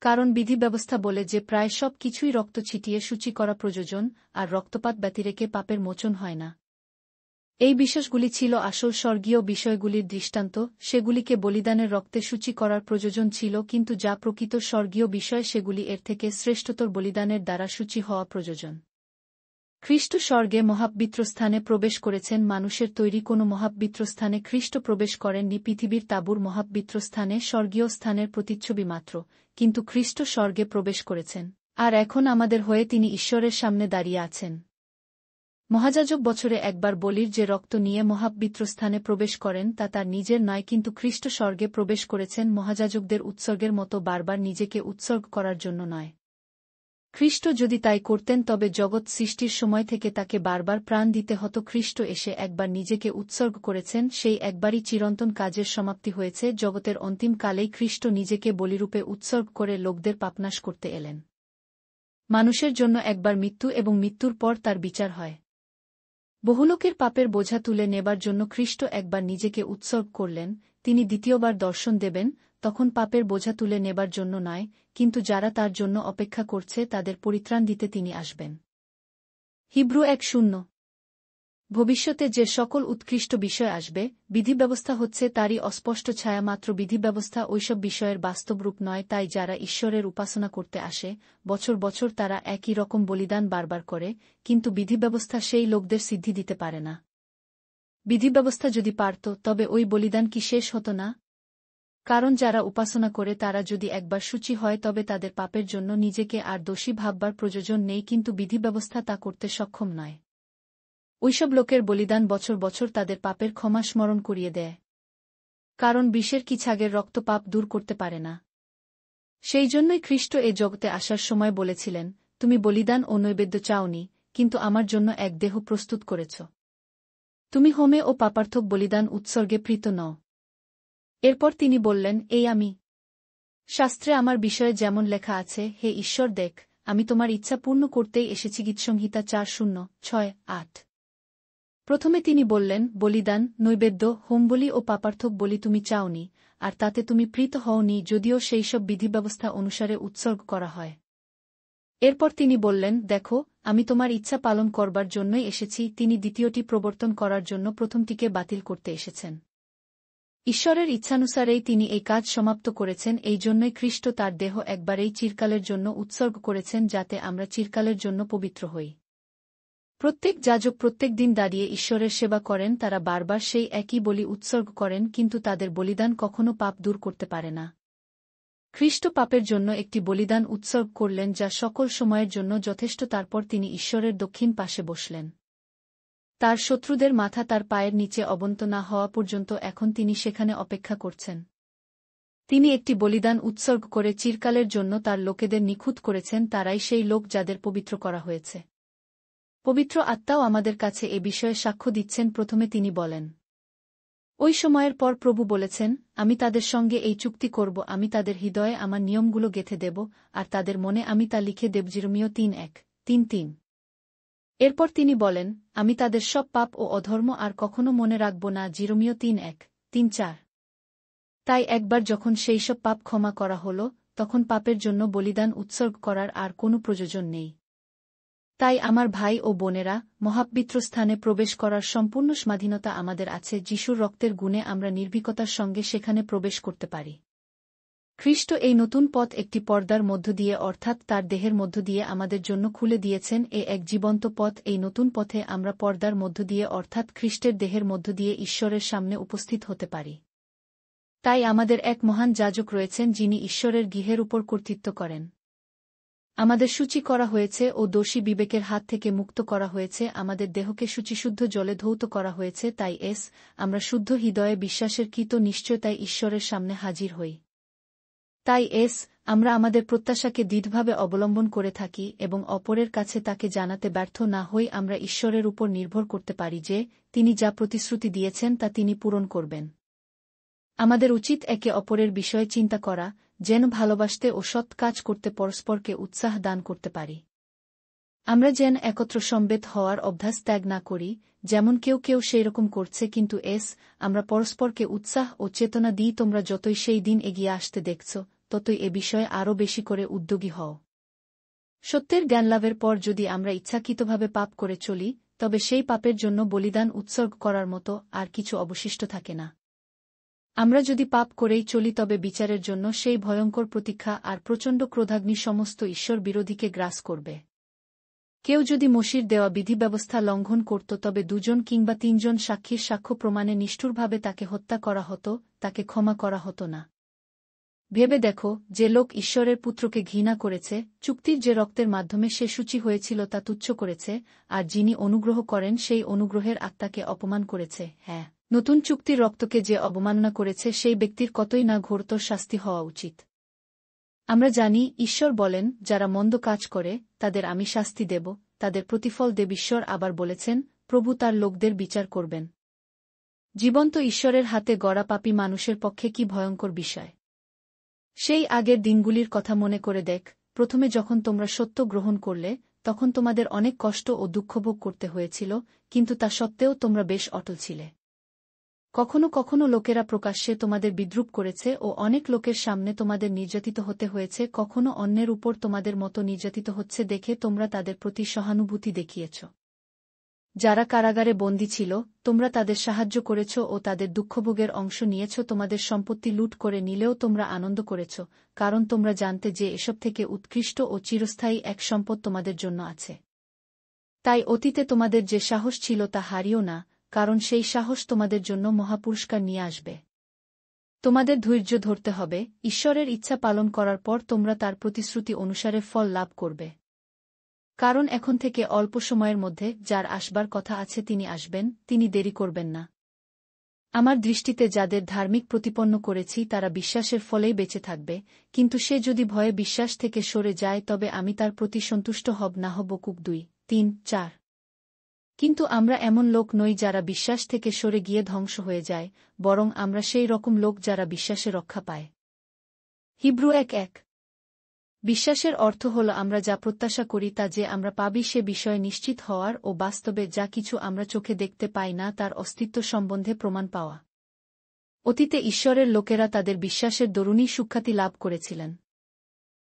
Speaker 1: কারণ বিধিব্যবস্থা বলে যে প্রায় সব কিছুই রক্ত ছিটিয়ে সূচি করা প্রয়োজন, আর রক্তপাত ব্যতিরেকে পাপের মোচন হয় না। এই বিশ্বাসগুলি ছিল আসল স্বর্গীয় বিষয়গুলির দৃষ্টান্ত। সেগুলিকে বলিদানের রক্তে সূচি করার প্রয়োজন ছিল, কিন্তু যা প্রকৃত স্বর্গীয় বিষয় সেগুলি এর থেকে শ্রেষ্ঠতর বলিদানের দ্বারা সূচি হওয়া প্রয়োজন। খ্রিস্ট স্বর্গে মহাপবিত্রস্থানে প্রবেশ করেছেন। মানুষের তৈরি কোনো মহাপবিত্রস্থানে খ্রিস্ট প্রবেশ করেননি। পৃথিবীর তাঁবুর মহাপবিত্রস্থানে স্বর্গীয় স্থানের প্রতিচ্ছবি মাত্র, কিন্তু খ্রিস্ট স্বর্গে প্রবেশ করেছেন, আর এখন আমাদের হয়ে তিনি ঈশ্বরের সামনে দাঁড়িয়ে আছেন। মহাযাজক বছরে একবার বলির যে রক্ত নিয়ে মহাপবিত্রস্থানে প্রবেশ করেন তা তার নিজের নয়, কিন্তু খ্রিস্ট স্বর্গে প্রবেশ করেছেন মহাযাজকদের উৎসর্গের মতো বারবার নিজেকে উৎসর্গ করার জন্য নয়। খ্রিস্ট যদি তাই করতেন তবে জগৎ সৃষ্টির সময় থেকে তাকে বারবার প্রাণ দিতে হতো। খ্রিস্ট এসে একবার নিজেকে উৎসর্গ করেছেন, সেই একবারই চিরন্তন কাজের সমাপ্তি হয়েছে। জগতের অন্তিম কালেই খ্রিস্ট নিজেকে বলিরূপে উৎসর্গ করে লোকদের পাপনাশ করতে এলেন। মানুষের জন্য একবার মৃত্যু এবং মৃত্যুর পর তার বিচার হয়। বহুলোকের পাপের বোঝা তুলে নেবার জন্য খ্রিস্ট একবার নিজেকে উৎসর্গ করলেন। তিনি দ্বিতীয়বার দর্শন দেবেন, তখন পাপের বোঝা তুলে নেবার জন্য নয়, কিন্তু যারা তার জন্য অপেক্ষা করছে তাদের পরিত্রাণ দিতে তিনি আসবেন। হিব্রু 1:0। ভবিষ্যতে যে সকল উৎকৃষ্ট বিষয় আসবে, বিধিব্যবস্থা হচ্ছে তারই অস্পষ্ট ছায়া মাত্র। বিধিব্যবস্থা ওইসব বিষয়ের বাস্তব রূপ নয়। তাই যারা ঈশ্বরের উপাসনা করতে আসে, বছর বছর তারা একই রকম বলিদান বারবার করে, কিন্তু বিধিব্যবস্থা সেই লোকদের সিদ্ধি দিতে পারে না। বিধিব্যবস্থা যদি পারত তবে ওই বলিদান কি শেষ হতো না? কারণ যারা উপাসনা করে তারা যদি একবার শুচি হয় তবে তাদের পাপের জন্য নিজেকে আর দোষী ভাববার প্রয়োজন নেই, কিন্তু বিধিব্যবস্থা তা করতে সক্ষম নয়। ওইসব লোকের বলিদান বছর বছর তাদের পাপের ক্ষমা স্মরণ করিয়ে দেয়, কারণ বিষের কি ছাগের রক্ত পাপ দূর করতে পারে না। সেই জন্যই খ্রিস্ট এ জগতে আসার সময় বলেছিলেন, তুমি বলিদান ও নৈবেদ্য চাওনি, কিন্তু আমার জন্য এক দেহ প্রস্তুত করেছ। তুমি হোমে ও পাপার্থক বলিদান উৎসর্গে প্রীত নও। এরপর তিনি বললেন, এই আমি। শাস্ত্রে আমার বিষয়ে যেমন লেখা আছে, হে ঈশ্বর দেখ, আমি তোমার ইচ্ছা পূর্ণ করতেই এসেছি। গীতসংহিতা 4:0-6-8। প্রথমে তিনি বললেন, বলিদান, নৈবেদ্য, হোমবলি ও পাপার্থক বলি তুমি চাওনি, আর তাতে তুমি প্রীত হওনি, যদিও সেই সব বিধিব্যবস্থা অনুসারে উৎসর্গ করা হয়। এরপর তিনি বললেন, দেখো, আমি তোমার ইচ্ছা পালন করবার জন্যই এসেছি। তিনি দ্বিতীয়টি প্রবর্তন করার জন্য প্রথমটিকে বাতিল করতে এসেছেন। ঈশ্বরের ইচ্ছানুসারেই তিনি এই কাজ সমাপ্ত করেছেন। এই জন্যই খ্রিস্ট তার দেহ একবারেই চিরকালের জন্য উৎসর্গ করেছেন, যাতে আমরা চিরকালের জন্য পবিত্র হই। প্রত্যেক যাজক প্রত্যেক দিন দাঁড়িয়ে ঈশ্বরের সেবা করেন, তারা বারবার সেই একই বলি উৎসর্গ করেন, কিন্তু তাদের বলিদান কখনো পাপ দূর করতে পারে না। খ্রিস্ট পাপের জন্য একটি বলিদান উৎসর্গ করলেন, যা সকল সময়ের জন্য যথেষ্ট। তারপর তিনি ঈশ্বরের দক্ষিণ পাশে বসলেন। তার শত্রুদের মাথা তার পায়ের নিচে অবনত না হওয়া পর্যন্ত এখন তিনি সেখানে অপেক্ষা করছেন। তিনি একটি বলিদান উৎসর্গ করে চিরকালের জন্য তার লোকেদের নিখুঁত করেছেন। তারাই সেই লোক যাদের পবিত্র করা হয়েছে। পবিত্র আত্মাও আমাদের কাছে এ বিষয়ে সাক্ষ্য দিচ্ছেন। প্রথমে তিনি বলেন, ওই সময়ের পর প্রভু বলেছেন, আমি তাদের সঙ্গে এই চুক্তি করব, আমি তাদের হৃদয়ে আমার নিয়মগুলো গেঁথে দেব, আর তাদের মনে আমি তা লিখে দেব। জিরমীয় 3:1-3-3। এরপর তিনি বলেন, আমি তাদের সব পাপ ও অধর্ম আর কখনো মনে রাখব না। জিরমীয় 3:1-3-4। তাই একবার যখন সেই সব পাপ ক্ষমা করা হল, তখন পাপের জন্য বলিদান উৎসর্গ করার আর কোনো প্রয়োজন নেই। তাই আমার ভাই ও বোনেরা, মহাপবিত্র স্থানে প্রবেশ করার সম্পূর্ণ স্বাধীনতা আমাদের আছে। যিশুর রক্তের গুণে আমরা নির্ভীকতার সঙ্গে সেখানে প্রবেশ করতে পারি। খ্রিস্ট এই নতুন পথ একটি পর্দার মধ্য দিয়ে, অর্থাৎ তার দেহের মধ্য দিয়ে আমাদের জন্য খুলে দিয়েছেন। এ এক জীবন্ত পথ। এই নতুন পথে আমরা পর্দার মধ্য দিয়ে, অর্থাৎ খ্রিস্টের দেহের মধ্য দিয়ে ঈশ্বরের সামনে উপস্থিত হতে পারি। তাই আমাদের এক মহান যাজক রয়েছেন, যিনি ঈশ্বরের গৃহের উপর কর্তৃত্ব করেন। আমাদের সূচি করা হয়েছে ও দোষী বিবেকের হাত থেকে মুক্ত করা হয়েছে। আমাদের দেহকে শুচিশুদ্ধ জলে ধৌত করা হয়েছে। তাই আমরা শুদ্ধ হৃদয়ে বিশ্বাসের কৃত নিশ্চয়তায় ঈশ্বরের সামনে হাজির হই। তাই আমরা আমাদের প্রত্যাশাকে দৃঢ়ভাবে অবলম্বন করে থাকি এবং অপরের কাছে তাকে জানাতে ব্যর্থ না হই। আমরা ঈশ্বরের উপর নির্ভর করতে পারি যে তিনি যা প্রতিশ্রুতি দিয়েছেন তা তিনি পূরণ করবেন। আমাদের উচিত একে অপরের বিষয়ে চিন্তা করা, যেন ভালোবাসতে ও সৎ কাজ করতে পরস্পরকে উৎসাহ দান করতে পারি। আমরা যেন একত্র সমবেত হওয়ার অভ্যাস ত্যাগ না করি, যেমন কেউ কেউ সেইরকম করছে, কিন্তু আমরা পরস্পরকে উৎসাহ ও চেতনা দিই। তোমরা যতই সেই দিন এগিয়ে আসতে দেখছ, ততই এ বিষয়ে আরও বেশি করে উদ্যোগী হও। সত্যের জ্ঞানলাভের পর যদি আমরা ইচ্ছাকৃতভাবে পাপ করে চলি, তবে সেই পাপের জন্য বলিদান উৎসর্গ করার মতো আর কিছু অবশিষ্ট থাকে না। আমরা যদি পাপ করেই চলি, তবে বিচারের জন্য সেই ভয়ঙ্কর প্রতীক্ষা আর প্রচণ্ড ক্রোধাগ্নি সমস্ত ঈশ্বর বিরোধীকে গ্রাস করবে। কেউ যদি মসির দেওয়া বিধিব্যবস্থা লঙ্ঘন করত, তবে 2 কিংবা 3 সাক্ষীর সাক্ষ্য প্রমাণে নিষ্ঠুরভাবে তাকে হত্যা করা হতো, তাকে ক্ষমা করা হতো না। ভেবে দেখো, যে লোক ঈশ্বরের পুত্রকে ঘৃণা করেছে, চুক্তির যে রক্তের মাধ্যমে সে সূচি হয়েছিল তা তুচ্ছ করেছে, আর যিনি অনুগ্রহ করেন সেই অনুগ্রহের আত্মাকে অপমান করেছে। হ্যাঁ, নতুন চুক্তির রক্তকে যে অবমাননা করেছে, সেই ব্যক্তির কতই না ঘোরতর শাস্তি হওয়া উচিত। আমরা জানি, ঈশ্বর বলেন, যারা মন্দ কাজ করে তাদের আমি শাস্তি দেব, তাদের প্রতিফল দেব। ঈশ্বর আবার বলেছেন, প্রভু তার লোকদের বিচার করবেন। জীবন্ত ঈশ্বরের হাতে গড়া পাপী মানুষের পক্ষে কি ভয়ঙ্কর বিষয়! সেই আগের দিনগুলির কথা মনে করে দেখ। প্রথমে যখন তোমরা সত্য গ্রহণ করলে, তখন তোমাদের অনেক কষ্ট ও দুঃখভোগ করতে হয়েছিল, কিন্তু তা সত্ত্বেও তোমরা বেশ অটল ছিলে। কখনো কখনো লোকেরা প্রকাশ্যে তোমাদের বিদ্রূপ করেছে ও অনেক লোকের সামনে তোমাদের নির্যাতিত হতে হয়েছে। কখনো অন্যের উপর তোমাদের মতো নির্যাতিত হচ্ছে দেখে তোমরা তাদের প্রতি সহানুভূতি দেখিয়েছ। যারা কারাগারে বন্দী ছিল, তোমরা তাদের সাহায্য করেছ ও তাদের দুঃখভোগের অংশ নিয়েছ। তোমাদের সম্পত্তি লুট করে নিলেও তোমরা আনন্দ করেছ, কারণ তোমরা জানতে যে এসব থেকে উৎকৃষ্ট ও চিরস্থায়ী এক সম্পদ তোমাদের জন্য আছে। তাই অতীতে তোমাদের যে সাহস ছিল তা হারিও না, কারণ সেই সাহস তোমাদের জন্য মহাপুরস্কার নিয়ে আসবে। তোমাদের ধৈর্য ধরতে হবে। ঈশ্বরের ইচ্ছা পালন করার পর তোমরা তার প্রতিশ্রুতি অনুসারে ফল লাভ করবে। কারণ এখন থেকে অল্প সময়ের মধ্যে যার আসবার কথা আছে তিনি আসবেন, তিনি দেরি করবেন না। আমার দৃষ্টিতে যাদের ধার্মিক প্রতিপন্ন করেছি তারা বিশ্বাসের ফলেই বেঁচে থাকবে, কিন্তু সে যদি ভয়ে বিশ্বাস থেকে সরে যায়, তবে আমি তার প্রতি সন্তুষ্ট হব না। হবকুক 2:3-4। কিন্তু আমরা এমন লোক নই যারা বিশ্বাস থেকে সরে গিয়ে ধ্বংস হয়ে যায়, বরং আমরা সেই রকম লোক যারা বিশ্বাসে রক্ষা পায়। হিব্রু ১:১। বিশ্বাসের অর্থ হল আমরা যা প্রত্যাশা করি তা যে আমরা পাবি সে বিষয়ে নিশ্চিত হওয়ার ও বাস্তবে যা কিছু আমরা চোখে দেখতে পাই না তার অস্তিত্ব সম্বন্ধে প্রমাণ পাওয়া। অতীতে ঈশ্বরের লোকেরা তাদের বিশ্বাসের দরুনই সুখ্যাতি লাভ করেছিলেন।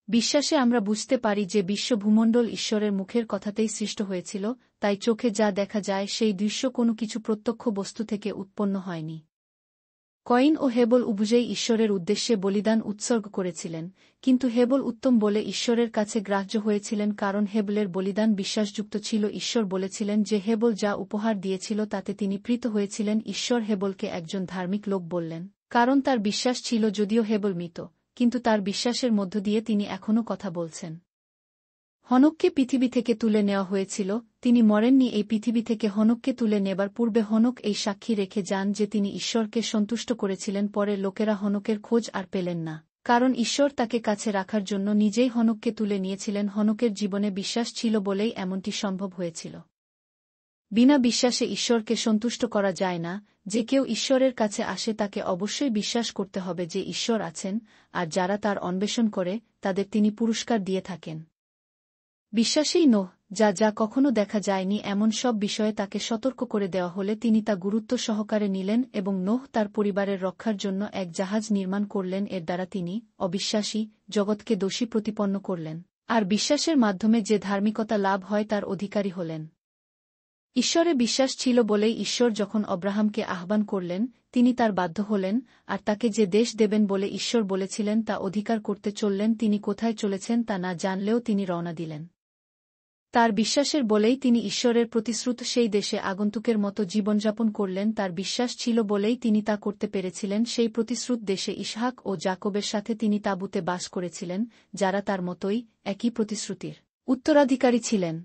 Speaker 1: বিশ্বাসে আমরা বুঝতে পারি যে বিশ্বভূমণ্ডল ঈশ্বরের মুখের কথাতেই সৃষ্ট হয়েছিল, তাই চোখে যা দেখা যায় সেই দৃশ্য কোনো কিছু প্রত্যক্ষ বস্তু থেকে উৎপন্ন হয়নি। কয়িন ও হেবল উভয়েই ঈশ্বরের উদ্দেশ্যে বলিদান উৎসর্গ করেছিলেন, কিন্তু হেবল উত্তম বলে ঈশ্বরের কাছে গ্রাহ্য হয়েছিলেন কারণ হেবলের বলিদান বিশ্বাসযুক্ত ছিল। ঈশ্বর বলেছিলেন যে হেবল যা উপহার দিয়েছিল তাতে তিনি প্রীত হয়েছিলেন। ঈশ্বর হেবলকে একজন ধার্মিক লোক বললেন, কারণ তার বিশ্বাস ছিল যদিও হেবল মৃত, কিন্তু তার বিশ্বাসের মধ্য দিয়ে তিনি এখনও কথা বলছেন। হনককে পৃথিবী থেকে তুলে নেওয়া হয়েছিল, তিনি মরেননি। এই পৃথিবী থেকে হনককে তুলে নেবার পূর্বে হনক এই সাক্ষী রেখে যান যে তিনি ঈশ্বরকে সন্তুষ্ট করেছিলেন। পরে লোকেরা হনকের খোঁজ আর পেলেন না, কারণ ঈশ্বর তাকে কাছে রাখার জন্য নিজেই হনককে তুলে নিয়েছিলেন। হনকের জীবনে বিশ্বাস ছিল বলেই এমনটি সম্ভব হয়েছিল। বিনা বিশ্বাসে ঈশ্বরকে সন্তুষ্ট করা যায় না। যে কেউ ঈশ্বরের কাছে আসে তাকে অবশ্যই বিশ্বাস করতে হবে যে ঈশ্বর আছেন, আর যারা তার অন্বেষণ করে তাদের তিনি পুরস্কার দিয়ে থাকেন। বিশ্বাসেই নোহ, যা যা কখনো দেখা যায়নি এমন সব বিষয়ে তাকে সতর্ক করে দেওয়া হলে তিনি তা গুরুত্ব সহকারে নিলেন এবং নোহ তার পরিবারের রক্ষার জন্য এক জাহাজ নির্মাণ করলেন। এর দ্বারা তিনি অবিশ্বাসী জগৎকে দোষী প্রতিপন্ন করলেন, আর বিশ্বাসের মাধ্যমে যে ধার্মিকতা লাভ হয় তার অধিকারী হলেন। ঈশ্বরে বিশ্বাস ছিল বলেই ঈশ্বর যখন অব্রাহামকে আহ্বান করলেন তিনি তার বাধ্য হলেন, আর তাকে যে দেশ দেবেন বলে ঈশ্বর বলেছিলেন তা অধিকার করতে চললেন। তিনি কোথায় চলেছেন তা না জানলেও তিনি রওনা দিলেন। তার বিশ্বাসের বলেই তিনি ঈশ্বরের প্রতিশ্রুত সেই দেশে আগন্তুকের মতো জীবনযাপন করলেন। তার বিশ্বাস ছিল বলেই তিনি তা করতে পেরেছিলেন। সেই প্রতিশ্রুত দেশে ইসহাক ও যাকবের সাথে তিনি তাঁবুতে বাস করেছিলেন, যারা তার মতোই একই প্রতিশ্রুতির উত্তরাধিকারী ছিলেন।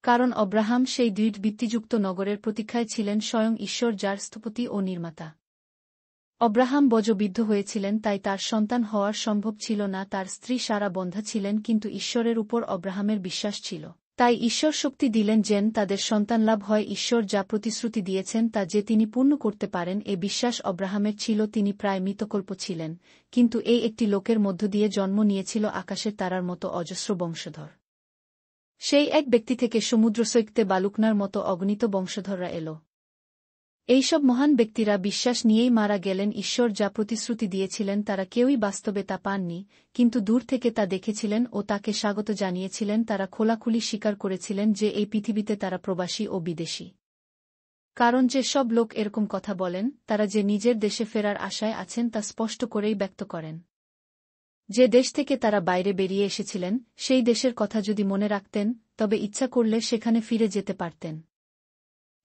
Speaker 1: কারণ অব্রাহাম সেই দৃঢ় ভিত্তিযুক্ত নগরের প্রতীক্ষায় ছিলেন স্বয়ং ঈশ্বর, যার স্থপতি ও নির্মাতা। অব্রাহাম বয়োবৃদ্ধ হয়েছিলেন, তাই তার সন্তান হওয়ার সম্ভব ছিল না। তার স্ত্রী সারা বন্ধ্যা ছিলেন, কিন্তু ঈশ্বরের উপর অব্রাহামের বিশ্বাস ছিল। তাই ঈশ্বর শক্তি দিলেন যেন তাদের সন্তান লাভ হয়। ঈশ্বর যা প্রতিশ্রুতি দিয়েছেন তা যে তিনি পূর্ণ করতে পারেন এ বিশ্বাস অব্রাহামের ছিল। তিনি প্রায় মৃতকল্প ছিলেন, কিন্তু এই একটি লোকের মধ্য দিয়ে জন্ম নিয়েছিল আকাশের তারার মতো অজস্র বংশধর। সেই এক ব্যক্তি থেকে সমুদ্রসৈকতে বালুকনার মতো অগণিত বংশধররা এল। এইসব মহান ব্যক্তিরা বিশ্বাস নিয়েই মারা গেলেন। ঈশ্বর যা প্রতিশ্রুতি দিয়েছিলেন তারা কেউই বাস্তবে তা পাননি, কিন্তু দূর থেকে তা দেখেছিলেন ও তাকে স্বাগত জানিয়েছিলেন। তারা খোলাখুলি স্বীকার করেছিলেন যে এই পৃথিবীতে তারা প্রবাসী ও বিদেশী। কারণ যে সব লোক এরকম কথা বলেন তারা যে নিজের দেশে ফেরার আশায় আছেন তা স্পষ্ট করেই ব্যক্ত করেন। যে দেশ থেকে তারা বাইরে বেরিয়ে এসেছিলেন সেই দেশের কথা যদি মনে রাখতেন তবে ইচ্ছা করলে সেখানে ফিরে যেতে পারতেন।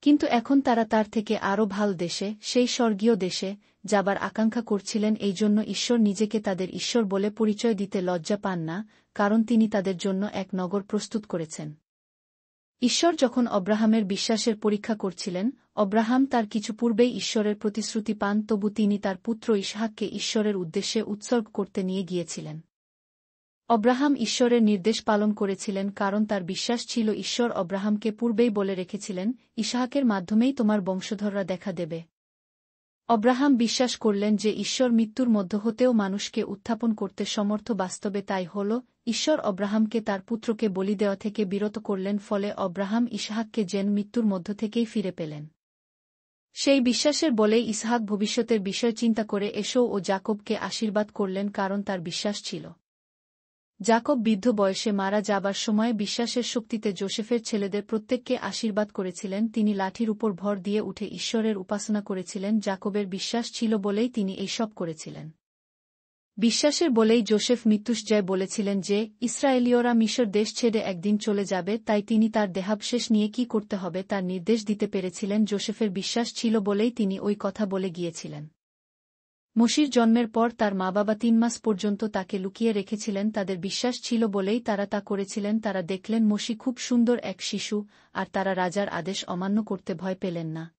Speaker 1: কিন্তু এখন তারা তার থেকে আরও ভালো দেশে, সেই স্বর্গীয় দেশে যাবার আকাঙ্ক্ষা করছিলেন। এই জন্য ঈশ্বর নিজেকে তাদের ঈশ্বর বলে পরিচয় দিতে লজ্জা পান না, কারণ তিনি তাদের জন্য এক নগর প্রস্তুত করেছেন। ঈশ্বর যখন অব্রাহামের বিশ্বাসের পরীক্ষা করছিলেন, অব্রাহাম তার কিছু পূর্বেই ঈশ্বরের প্রতিশ্রুতি পান, তবু তিনি তার পুত্র ইসহাককে ঈশ্বরের উদ্দেশ্যে উৎসর্গ করতে নিয়ে গিয়েছিলেন। অব্রাহাম ঈশ্বরের নির্দেশ পালন করেছিলেন কারণ তার বিশ্বাস ছিল ঈশ্বর অব্রাহামকে পূর্বেই বলে রেখেছিলেন, ইসহাকের মাধ্যমেই তোমার বংশধররা দেখা দেবে। অব্রাহাম বিশ্বাস করলেন যে ঈশ্বর মৃত্যুর মধ্য হতেও মানুষকে উত্থাপন করতে সমর্থ। বাস্তবে তাই হল, ঈশ্বর অব্রাহামকে তার পুত্রকে বলি দেওয়া থেকে বিরত করলেন, ফলে অব্রাহাম ইসহাককে যেন মৃত্যুর মধ্য থেকেই ফিরে পেলেন। সেই বিশ্বাসের বলেই ইসহাক ভবিষ্যতের বিষয় চিন্তা করে এসো ও যাকবকে আশীর্বাদ করলেন, কারণ তার বিশ্বাস ছিল। যাকব বৃদ্ধ বয়সে মারা যাবার সময় বিশ্বাসের শক্তিতে যোসেফের ছেলেদের প্রত্যেককে আশীর্বাদ করেছিলেন। তিনি লাঠির উপর ভর দিয়ে উঠে ঈশ্বরের উপাসনা করেছিলেন। যাকবের বিশ্বাস ছিল বলেই তিনি এইসব করেছিলেন। বিশ্বাসের বলেই যোসেফ মৃত্যুঞ্জয় বলেছিলেন যে ইসরায়েলীয়রা মিশর দেশ ছেড়ে একদিন চলে যাবে, তাই তিনি তার দেহাবশেষ নিয়ে কি করতে হবে তার নির্দেশ দিতে পেরেছিলেন। যোসেফের বিশ্বাস ছিল বলেই তিনি ওই কথা বলে গিয়েছিলেন। মসির জন্মের পর তার মা-বাবা 3 মাস পর্যন্ত তাকে লুকিয়ে রেখেছিলেন। তাদের বিশ্বাস ছিল বলেই তারা তা করেছিলেন। তারা দেখলেন মসি খুব সুন্দর এক শিশু, আর তারা রাজার আদেশ অমান্য করতে ভয় পেলেন না।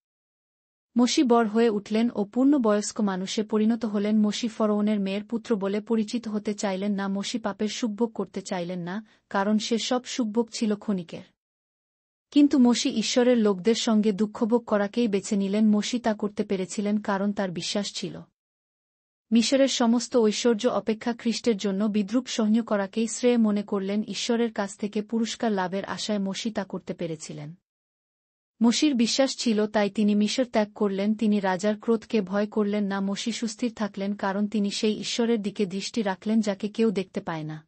Speaker 1: মসি বড় হয়ে উঠলেন ও পূর্ণবয়স্ক মানুষে পরিণত হলেন। মসি ফরৌনের মেয়ের পুত্র বলে পরিচিত হতে চাইলেন না। মসি পাপের সুখভোগ করতে চাইলেন না, কারণ সে সব সুখভোগ ছিল ক্ষণিকের। কিন্তু মসি ঈশ্বরের লোকদের সঙ্গে দুঃখভোগ করাকেই বেছে নিলেন। মসি তা করতে পেরেছিলেন কারণ তার বিশ্বাস ছিল। মিশরের সমস্ত ঐশ্বর্য অপেক্ষা খ্রিস্টের জন্য বিদ্রূপ সহ্য করাকেই শ্রেয় মনে করলেন। ঈশ্বরের কাছ থেকে পুরস্কার লাভের আশায় মসি তা করতে পেরেছিলেন। মসির বিশ্বাস ছিল, তাই তিনি মিশর ত্যাগ করলেন। তিনি রাজার ক্রোধকে ভয় করলেন না। মসি সুস্থির থাকলেন, কারণ তিনি সেই ঈশ্বরের দিকে দৃষ্টি রাখলেন যাকে কেউ দেখতে পায় না।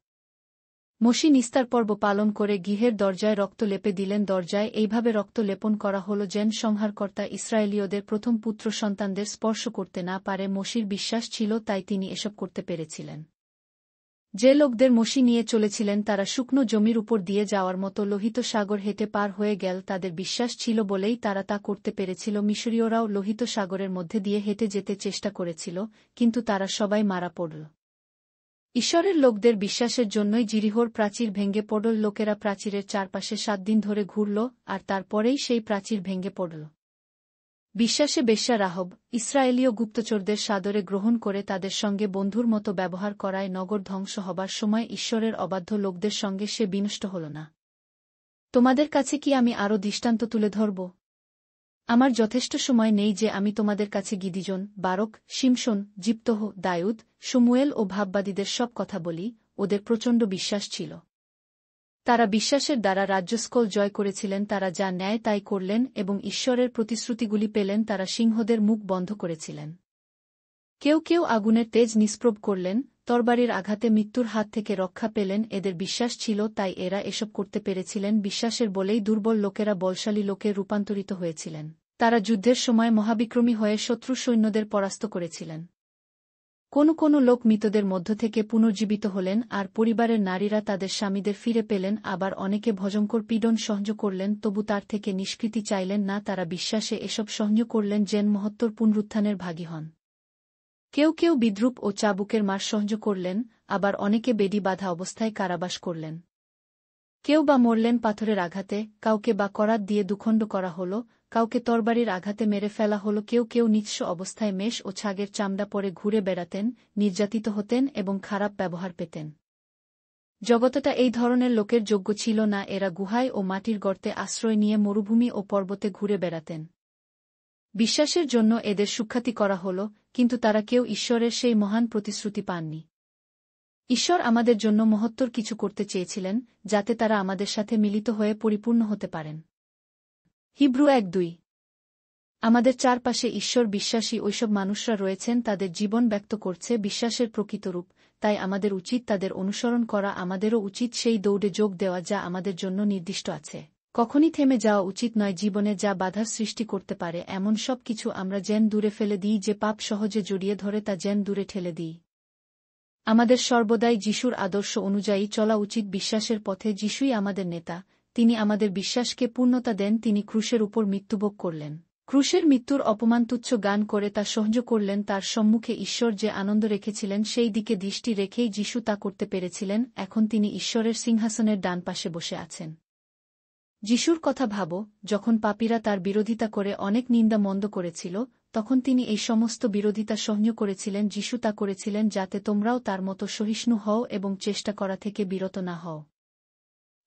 Speaker 1: মসি নিস্তার পর্ব পালন করে গৃহের দরজায় রক্ত লেপে দিলেন। দরজায় এইভাবে রক্ত লেপন করা হল যেন সংহারকর্তা ইসরায়েলীয়দের প্রথম পুত্র সন্তানদের স্পর্শ করতে না পারে। মসির বিশ্বাস ছিল, তাই তিনি এসব করতে পেরেছিলেন। যে লোকদের মসি নিয়ে চলেছিলেন তারা শুকনো জমির উপর দিয়ে যাওয়ার মতো লোহিত সাগর হেঁটে পার হয়ে গেল। তাদের বিশ্বাস ছিল বলেই তারা তা করতে পেরেছিল। মিশরীয়রাও লোহিত সাগরের মধ্যে দিয়ে হেঁটে যেতে চেষ্টা করেছিল, কিন্তু তারা সবাই মারা পড়ল। ঈশ্বরের লোকদের বিশ্বাসের জন্যই জিরিহোর প্রাচীর ভেঙে পড়ল। লোকেরা প্রাচীরের চারপাশে 7 দিন ধরে ঘুরল, আর তারপরেই সেই প্রাচীর ভেঙে পড়ল। বিশ্বাসে বেশ্যা রাহব ইসরায়েলীয় গুপ্তচরদের সাদরে গ্রহণ করে তাদের সঙ্গে বন্ধুর মতো ব্যবহার করায় নগর ধ্বংস হবার সময় ঈশ্বরের অবাধ্য লোকদের সঙ্গে সে বিনষ্ট হল না। তোমাদের কাছে কি আমি আরও দৃষ্টান্ত তুলে ধরব? আমার যথেষ্ট সময় নেই যে আমি তোমাদের কাছে গিদিজন, বারক, শিমশোন, জিপ্তহ, দায়ুদ, শমুয়েল ও ভাববাদীদের সব কথা বলি। ওদের প্রচণ্ড বিশ্বাস ছিল। তারা বিশ্বাসের দ্বারা রাজ্যস্কল জয় করেছিলেন। তারা যা ন্যায় তাই করলেন এবং ঈশ্বরের প্রতিশ্রুতিগুলি পেলেন। তারা সিংহদের মুখ বন্ধ করেছিলেন। কেউ কেউ আগুনের তেজ নিষ্প্রভ করলেন, তরবারির আঘাতে মৃত্যুর হাত থেকে রক্ষা পেলেন। এদের বিশ্বাস ছিল, তাই এরা এসব করতে পেরেছিলেন। বিশ্বাসের বলেই দুর্বল লোকেরা বলশালী লোকে রূপান্তরিত হয়েছিলেন। তারা যুদ্ধের সময় মহাবিক্রমী হয়ে শত্রু সৈন্যদের পরাস্ত করেছিলেন। কোনো লোক মৃতদের মধ্য থেকে পুনর্জীবিত হলেন, আর পরিবারের নারীরা তাদের স্বামীদের ফিরে পেলেন। আবার অনেকে ভয়ঙ্কর পীড়ন সহ্য করলেন, তবু তার থেকে নিষ্কৃতি চাইলেন না। তারা বিশ্বাসে এসব সহ্য করলেন যেন মহত্তর পুনরুত্থানের ভাগী হন। কেউ কেউ বিদ্রূপ ও চাবুকের মার সহ্য করলেন, আবার অনেকে বেড়ি বাঁধা অবস্থায় কারাবাস করলেন। কেউ বা মরলেন পাথরের আঘাতে, কাউকে বা করাত দিয়ে দুখণ্ড করা হল, কাউকে তরবারির আঘাতে মেরে ফেলা হল। কেউ কেউ নিঃস্ব অবস্থায় মেষ ও ছাগের চামড়া পরে ঘুরে বেড়াতেন, নির্যাতিত হতেন এবং খারাপ ব্যবহার পেতেন। জগতটা এই ধরনের লোকের যোগ্য ছিল না। এরা গুহায় ও মাটির গর্তে আশ্রয় নিয়ে মরুভূমি ও পর্বতে ঘুরে বেড়াতেন। বিশ্বাসের জন্য এদের সুখ্যাতি করা হল, কিন্তু তারা কেউ ঈশ্বরের সেই মহান প্রতিশ্রুতি পাননি। ঈশ্বর আমাদের জন্য মহত্তর কিছু করতে চেয়েছিলেন, যাতে তারা আমাদের সাথে মিলিত হয়ে পরিপূর্ণ হতে পারেন। হিব্রু 1:2। আমাদের চারপাশে ঈশ্বর বিশ্বাসী ওইসব মানুষরা রয়েছেন, তাদের জীবন ব্যক্ত করছে বিশ্বাসের প্রকৃত রূপ। তাই আমাদের উচিত তাদের অনুসরণ করা। আমাদেরও উচিত সেই দৌড়ে যোগ দেওয়া যা আমাদের জন্য নির্দিষ্ট আছে। কখনই থেমে যাওয়া উচিত নয়। জীবনে যা বাধার সৃষ্টি করতে পারে এমন সব কিছু আমরা যেন দূরে ফেলে দিই। যে পাপ সহজে জড়িয়ে ধরে তা যেন দূরে ঠেলে দিই। আমাদের সর্বদাই যিশুর আদর্শ অনুযায়ী চলা উচিত। বিশ্বাসের পথে যিশুই আমাদের নেতা। তিনি আমাদের বিশ্বাসকে পূর্ণতা দেন। তিনি ক্রুশের উপর মৃত্যুভোগ করলেন। ক্রুশের মৃত্যুর অপমান তুচ্ছ গান করে তা সহ্য করলেন। তার সম্মুখে ঈশ্বর যে আনন্দ রেখেছিলেন সেই দিকে দৃষ্টি রেখেই যিশু তা করতে পেরেছিলেন। এখন তিনি ঈশ্বরের সিংহাসনের ডান পাশে বসে আছেন। যিশুর কথা ভাবো, যখন পাপীরা তার বিরোধিতা করে অনেক নিন্দা মন্দ করেছিল, তখন তিনি এই সমস্ত বিরোধিতা সহ্য করেছিলেন। যিশু তা করেছিলেন যাতে তোমরাও তার মতো সহিষ্ণু হও এবং চেষ্টা করা থেকে বিরত না হও।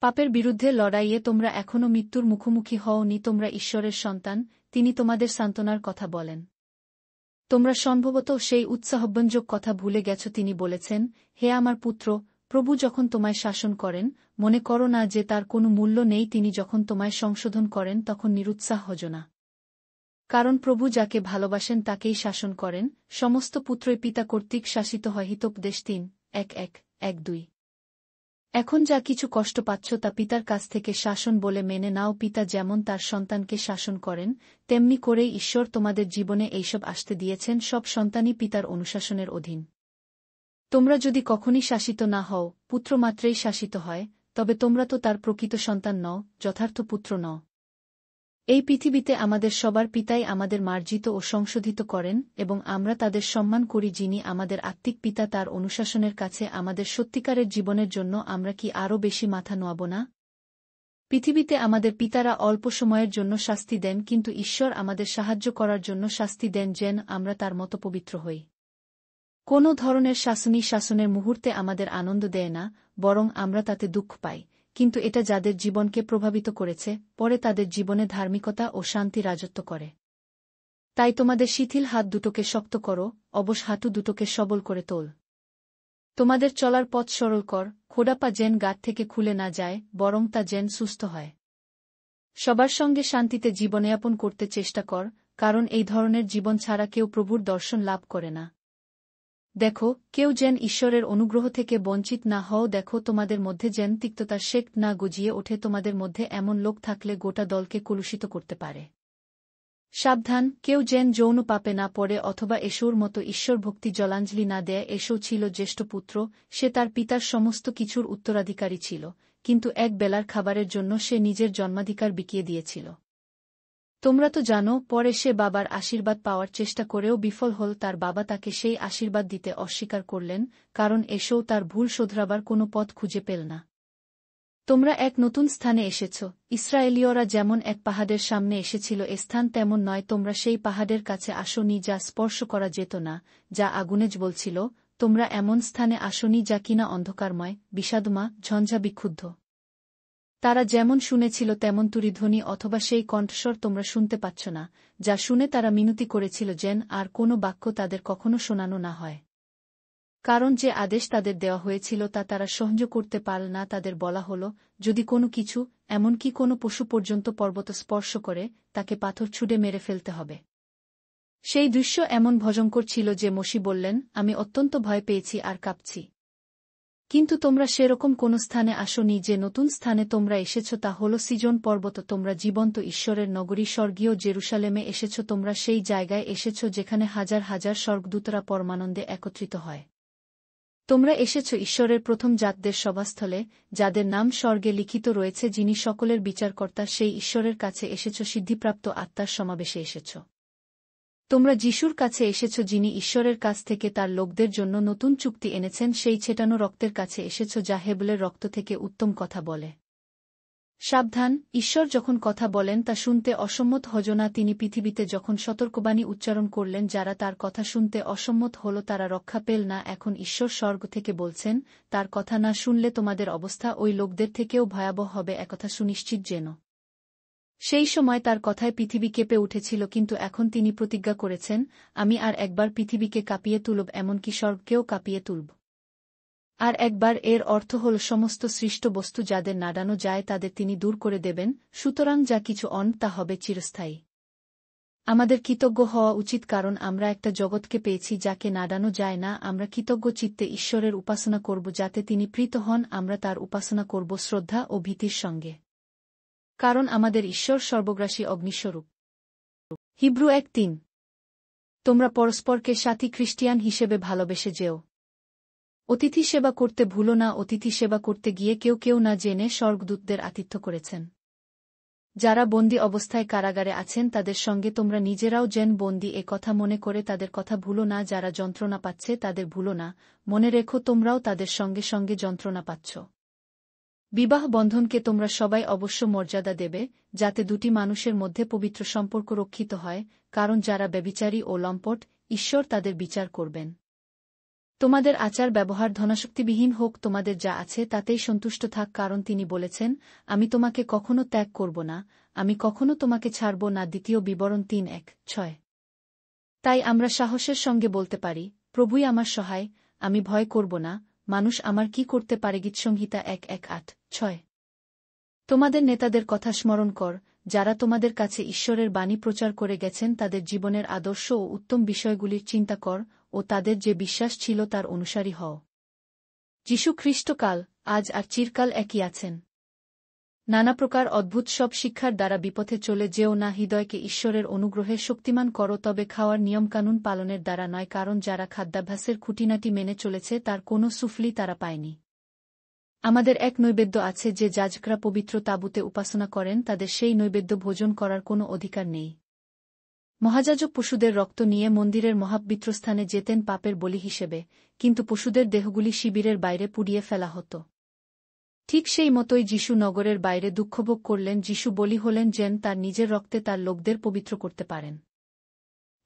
Speaker 1: পাপের বিরুদ্ধে লড়াইয়ে তোমরা এখনও মৃত্যুর মুখোমুখি হওনি। তোমরা ঈশ্বরের সন্তান, তিনি তোমাদের সান্ত্বনার কথা বলেন। তোমরা সম্ভবত সেই উৎসাহব্যঞ্জক কথা ভুলে গেছ। তিনি বলেছেন, হে আমার পুত্র, প্রভু যখন তোমায় শাসন করেন, মনে করো না যে তার কোনো মূল্য নেই। তিনি যখন তোমায় সংশোধন করেন তখন নিরুৎসাহ হজো না। কারণ প্রভু যাকে ভালোবাসেন তাকেই শাসন করেন। সমস্ত পুত্রই পিতা কর্তৃক শাসিত হয়। হিতোপদেশ 3:1-1-2। এখন যা কিছু কষ্ট পাচ্ছ তা পিতার কাছ থেকে শাসন বলে মেনে নাও। পিতা যেমন তার সন্তানকে শাসন করেন, তেমনি করেই ঈশ্বর তোমাদের জীবনে এইসব আসতে দিয়েছেন। সব সন্তানই পিতার অনুশাসনের অধীন। তোমরা যদি কখনই শাসিত না হও, পুত্র মাত্রেই শাসিত হয়, তবে তোমরা তো তার প্রকৃত সন্তান নও, যথার্থ পুত্র নও। এই পৃথিবীতে আমাদের সবার পিতাই আমাদের মার্জিত ও সংশোধিত করেন, এবং আমরা তাদের সম্মান করি। যিনি আমাদের আত্মিক পিতা তার অনুশাসনের কাছে আমাদের সত্যিকারের জীবনের জন্য আমরা কি আরও বেশি মাথা নোয়াব না? পৃথিবীতে আমাদের পিতারা অল্প সময়ের জন্য শাস্তি দেন, কিন্তু ঈশ্বর আমাদের সাহায্য করার জন্য শাস্তি দেন যেন আমরা তার মতো পবিত্র হই। কোনো ধরনের শাসনের মুহূর্তে আমাদের আনন্দ দেয় না, বরং আমরা তাতে দুঃখ পাই। কিন্তু এটা যাদের জীবনকে প্রভাবিত করেছে, পরে তাদের জীবনে ধার্মিকতা ও শান্তি রাজত্ব করে। তাই তোমাদের শিথিল হাত দুটোকে শক্ত করো, অবশ হাঁটু দুটোকে সবল করে তোল। তোমাদের চলার পথ সরল কর, খোঁড়া পা যেন গাঁট থেকে খুলে না যায়, বরং তা যেন সুস্থ হয়। সবার সঙ্গে শান্তিতে জীবনযাপন করতে চেষ্টা কর, কারণ এই ধরনের জীবন ছাড়া কেউ প্রভুর দর্শন লাভ করে না। দেখো, কেউ যেন ঈশ্বরের অনুগ্রহ থেকে বঞ্চিত না হও। দেখো, তোমাদের মধ্যে যেন তিক্ততার শেক না গজিয়ে ওঠে। তোমাদের মধ্যে এমন লোক থাকলে গোটা দলকে কলুষিত করতে পারে। সাবধান, কেউ যেন যৌন পাপে না পড়ে অথবা এসোর মতো ঈশ্বরভক্তি জলাঞ্জলি না দেয়। এসো ছিল জ্যেষ্ঠ পুত্র, সে তার পিতার সমস্ত কিছুর উত্তরাধিকারী ছিল, কিন্তু এক বেলার খাবারের জন্য সে নিজের জন্মাধিকার বিকিয়ে দিয়েছিল। তোমরা তো জানো, পরে সে বাবার আশীর্বাদ পাওয়ার চেষ্টা করেও বিফল হল। তার বাবা তাকে সেই আশীর্বাদ দিতে অস্বীকার করলেন, কারণ এসেও তার ভুল শোধরাবার কোনো পথ খুঁজে পেল না। তোমরা এক নতুন স্থানে এসেছ। ইসরায়েলীয়রা যেমন এক পাহাড়ের সামনে এসেছিল, এ স্থান তেমন নয়। তোমরা সেই পাহাড়ের কাছে আসনি যা স্পর্শ করা যেত না, যা আগুনে জ্বলছিল। তোমরা এমন স্থানে আসনি যা কিনা অন্ধকারময়, বিষাদমা, ঝঞ্ঝা বিক্ষুব্ধ। তারা যেমন শুনেছিল তেমন তুরিধ্বনি অথবা সেই কণ্ঠস্বর তোমরা শুনতে পাচ্ছ না, যা শুনে তারা মিনতি করেছিল যেন আর কোনো বাক্য তাদের কখনো শোনানো না হয়। কারণ যে আদেশ তাদের দেওয়া হয়েছিল তা তারা সহ্য করতে পারল না। তাদের বলা হল, যদি কোনো কিছু, এমনকি কোনো পশু পর্যন্ত পর্বত স্পর্শ করে, তাকে পাথর ছুঁড়ে মেরে ফেলতে হবে। সেই দৃশ্য এমন ভয়ঙ্কর ছিল যে মোশি বললেন, আমি অত্যন্ত ভয় পেয়েছি আর কাঁপছি। কিন্তু তোমরা সেরকম কোন স্থানে আসনি। যে নতুন স্থানে তোমরা এসেছ তা হল সিজন পর্বত। তোমরা জীবন্ত ঈশ্বরের নগরী স্বর্গীয় জেরুসালেমে এসেছ। তোমরা সেই জায়গায় এসেছ যেখানে হাজার হাজার স্বর্গদূতরা পরমানন্দে একত্রিত হয়। তোমরা এসেছ ঈশ্বরের প্রথম জাতদের সভাস্থলে, যাদের নাম স্বর্গে লিখিত রয়েছে, যিনি সকলের বিচারকর্তা। সেই ঈশ্বরের কাছে এসেছ, সিদ্ধিপ্রাপ্ত আত্মার সমাবেশে এসেছ। তোমরা যিশুর কাছে এসেছ, যিনি ঈশ্বরের কাছ থেকে তার লোকদের জন্য নতুন চুক্তি এনেছেন। সেই ছেটানো রক্তের কাছে এসেছ, যা হেবেলের রক্ত থেকে উত্তম কথা বলে। সাবধান, ঈশ্বর যখন কথা বলেন তা শুনতে অসম্মত হজো না। তিনি পৃথিবীতে যখন সতর্কবাণী উচ্চারণ করলেন, যারা তার কথা শুনতে অসম্মত হল তারা রক্ষা পেল না। এখন ঈশ্বর স্বর্গ থেকে বলছেন, তার কথা না শুনলে তোমাদের অবস্থা ওই লোকদের থেকেও ভয়াবহ হবে, একথা সুনিশ্চিত যেন। সেই সময় তার কথায় পৃথিবী কেঁপে উঠেছিল, কিন্তু এখন তিনি প্রতিজ্ঞা করেছেন, আমি আর একবার পৃথিবীকে কাঁপিয়ে তুলব, এমনকি স্বর্গকেও কাঁপিয়ে তুলব। আর একবার এর অর্থ হল সমস্ত সৃষ্ট বস্তু যাদের নাড়ানো যায় তাদের তিনি দূর করে দেবেন। সুতরাং যা কিছু তা হবে চিরস্থায়ী। আমাদের কৃতজ্ঞ হওয়া উচিত, কারণ আমরা একটা জগৎকে পেয়েছি যাকে নাড়ানো যায় না। আমরা কৃতজ্ঞ চিত্তে ঈশ্বরের উপাসনা করব, যাতে তিনি প্রীত হন। আমরা তার উপাসনা করব শ্রদ্ধা ও ভীতির সঙ্গে, কারণ আমাদের ঈশ্বর সর্বগ্রাসী অগ্নিস্বরূপ। হিব্রু 1:3। তোমরা পরস্পরকে সাথী খ্রিস্টিয়ান হিসেবে ভালোবেসে যেও। অতিথি সেবা করতে ভুলো না। অতিথি সেবা করতে গিয়ে কেউ কেউ না জেনে স্বর্গদূতদের আতিথ্য করেছেন। যারা বন্দী অবস্থায় কারাগারে আছেন তাদের সঙ্গে তোমরা নিজেরাও যেন বন্দী, এ কথা মনে করে তাদের কথা ভুলো না। যারা যন্ত্রণা পাচ্ছে তাদের ভুলো না, মনে রেখো তোমরাও তাদের সঙ্গে সঙ্গে যন্ত্রণা পাচ্ছ। বিবাহ বন্ধনকে তোমরা সবাই অবশ্য মর্যাদা দেবে, যাতে দুটি মানুষের মধ্যে পবিত্র সম্পর্ক রক্ষিত হয়, কারণ যারা ব্যভিচারী ও লম্পট, ঈশ্বর তাদের বিচার করবেন। তোমাদের আচার ব্যবহার ধনাশক্তিবিহীন হোক, তোমাদের যা আছে তাতেই সন্তুষ্ট থাক, কারণ তিনি বলেছেন, আমি তোমাকে কখনো ত্যাগ করব না, আমি কখনো তোমাকে ছাড়ব না। দ্বিতীয় বিবরণ 3:1-6। তাই আমরা সাহসের সঙ্গে বলতে পারি, প্রভুই আমার সহায়, আমি ভয় করব না। মানুষ আমার কি করতে পারে? গীতসংহিতা 1:1-8-6। তোমাদের নেতাদের কথা স্মরণ কর, যারা তোমাদের কাছে ঈশ্বরের বাণী প্রচার করে গেছেন। তাদের জীবনের আদর্শ ও উত্তম বিষয়গুলির চিন্তা কর ও তাদের যে বিশ্বাস ছিল তার অনুসারী হও। যীশু খ্রিস্ট কাল, আজ আর চিরকাল একই আছেন। নানা প্রকার অদ্ভুত সব শিক্ষার দ্বারা বিপথে চলে যেও না। হৃদয়কে ঈশ্বরের অনুগ্রহে শক্তিমান করো, তবে খাওয়ার নিয়মকানুন পালনের দ্বারা নয়, কারণ যারা খাদ্যাভ্যাসের খুঁটিনাটি মেনে চলেছে তার কোনো সুফলই তারা পায়নি। আমাদের এক নৈবেদ্য আছে, যে যাজকরা পবিত্র তাঁবুতে উপাসনা করেন তাদের সেই নৈবেদ্য ভোজন করার কোনো অধিকার নেই। মহাযাজক পশুদের রক্ত নিয়ে মন্দিরের মহাপবিত্রস্থানে যেতেন পাপের বলি হিসেবে, কিন্তু পশুদের দেহগুলি শিবিরের বাইরে পুড়িয়ে ফেলা হতো। ঠিক সেই মতোই যীশু নগরের বাইরে দুঃখভোগ করলেন। যীশু বলি হলেন যেন তার নিজের রক্তে তার লোকদের পবিত্র করতে পারেন।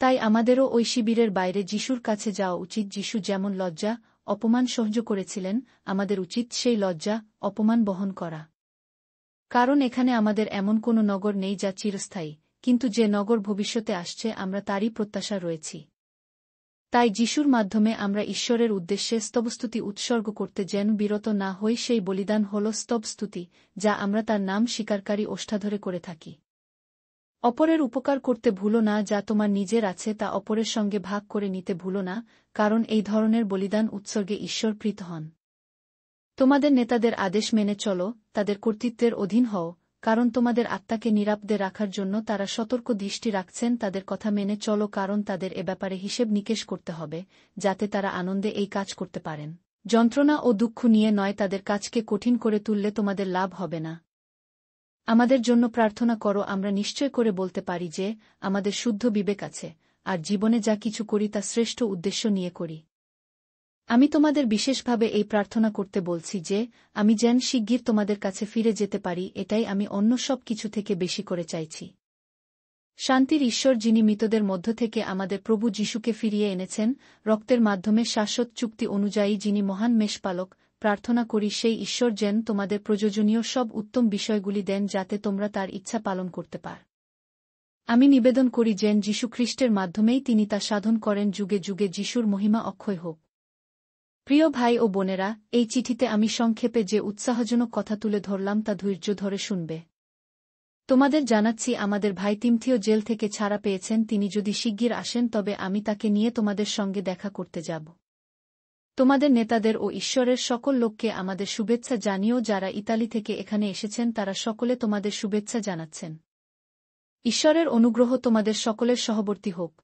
Speaker 1: তাই আমাদেরও ওই শিবিরের বাইরে যীশুর কাছে যাওয়া উচিত। যীশু যেমন লজ্জা, অপমান সহ্য করেছিলেন, আমাদের উচিত সেই লজ্জা, অপমান বহন করা। কারণ এখানে আমাদের এমন কোনো নগর নেই যা চিরস্থায়ী, কিন্তু যে নগর ভবিষ্যতে আসছে আমরা তারই প্রত্যাশা রয়েছি। তাই যিশুর মাধ্যমে আমরা ঈশ্বরের উদ্দেশ্যে স্তবস্তুতি উৎসর্গ করতে যেন বিরত না হই। সেই বলিদান হল স্তবস্তুতি, যা আমরা তার নাম স্বীকারকারী ওষ্ঠাধরে করে থাকি। অপরের উপকার করতে ভুলো না, যা তোমার নিজের আছে তা অপরের সঙ্গে ভাগ করে নিতে ভুলো না, কারণ এই ধরনের বলিদান উৎসর্গে ঈশ্বর প্রীত হন। তোমাদের নেতাদের আদেশ মেনে চলো, তাদের কর্তৃত্বের অধীন হও, কারণ তোমাদের আত্মাকে নিরাপদে রাখার জন্য তারা সতর্ক দৃষ্টি রাখছেন। তাদের কথা মেনে চলো, কারণ তাদের এ ব্যাপারে হিসেব নিকেশ করতে হবে, যাতে তারা আনন্দে এই কাজ করতে পারেন। যন্ত্রণা ও দুঃখ নিয়ে নয়, তাদের কাজকে কঠিন করে তুললে তোমাদের লাভ হবে না। আমাদের জন্য প্রার্থনা করো। আমরা নিশ্চয় করে বলতে পারি যে আমাদের শুদ্ধ বিবেক আছে, আর জীবনে যা কিছু করি তা শ্রেষ্ঠ উদ্দেশ্য নিয়ে করি। আমি তোমাদের বিশেষভাবে এই প্রার্থনা করতে বলছি যে আমি যেন শিগগির তোমাদের কাছে ফিরে যেতে পারি। এটাই আমি অন্য সব কিছু থেকে বেশি করে চাইছি। শান্তির ঈশ্বর, যিনি মৃতদের মধ্য থেকে আমাদের প্রভু যিশুকে ফিরিয়ে এনেছেন রক্তের মাধ্যমে শাশ্বত চুক্তি অনুযায়ী, যিনি মহান মেষপালক, প্রার্থনা করি সেই ঈশ্বর যেন তোমাদের প্রয়োজনীয় সব উত্তম বিষয়গুলি দেন, যাতে তোমরা তার ইচ্ছা পালন করতে পার। আমি নিবেদন করি যেন যীশুখ্রিস্টের মাধ্যমেই তিনি তা সাধন করেন। যুগে যুগে যিশুর মহিমা অক্ষয় হোক। প্রিয় ভাই ও বোনেরা, এই চিঠিতে আমি সংক্ষেপে যে উৎসাহজনক কথা তুলে ধরলাম তা ধৈর্য ধরে শুনবে। তোমাদের জানাচ্ছি, আমাদের ভাই তিমথিও জেল থেকে ছাড়া পেয়েছেন। তিনি যদি শিগগির আসেন তবে আমি তাকে নিয়ে তোমাদের সঙ্গে দেখা করতে যাব। তোমাদের নেতাদের ও ঈশ্বরের সকল লোককে আমাদের শুভেচ্ছা জানিও। যারা ইতালি থেকে এখানে এসেছেন তারা সকলে তোমাদের শুভেচ্ছা জানাচ্ছেন। ঈশ্বরের অনুগ্রহ তোমাদের সকলের সহবর্তী হোক।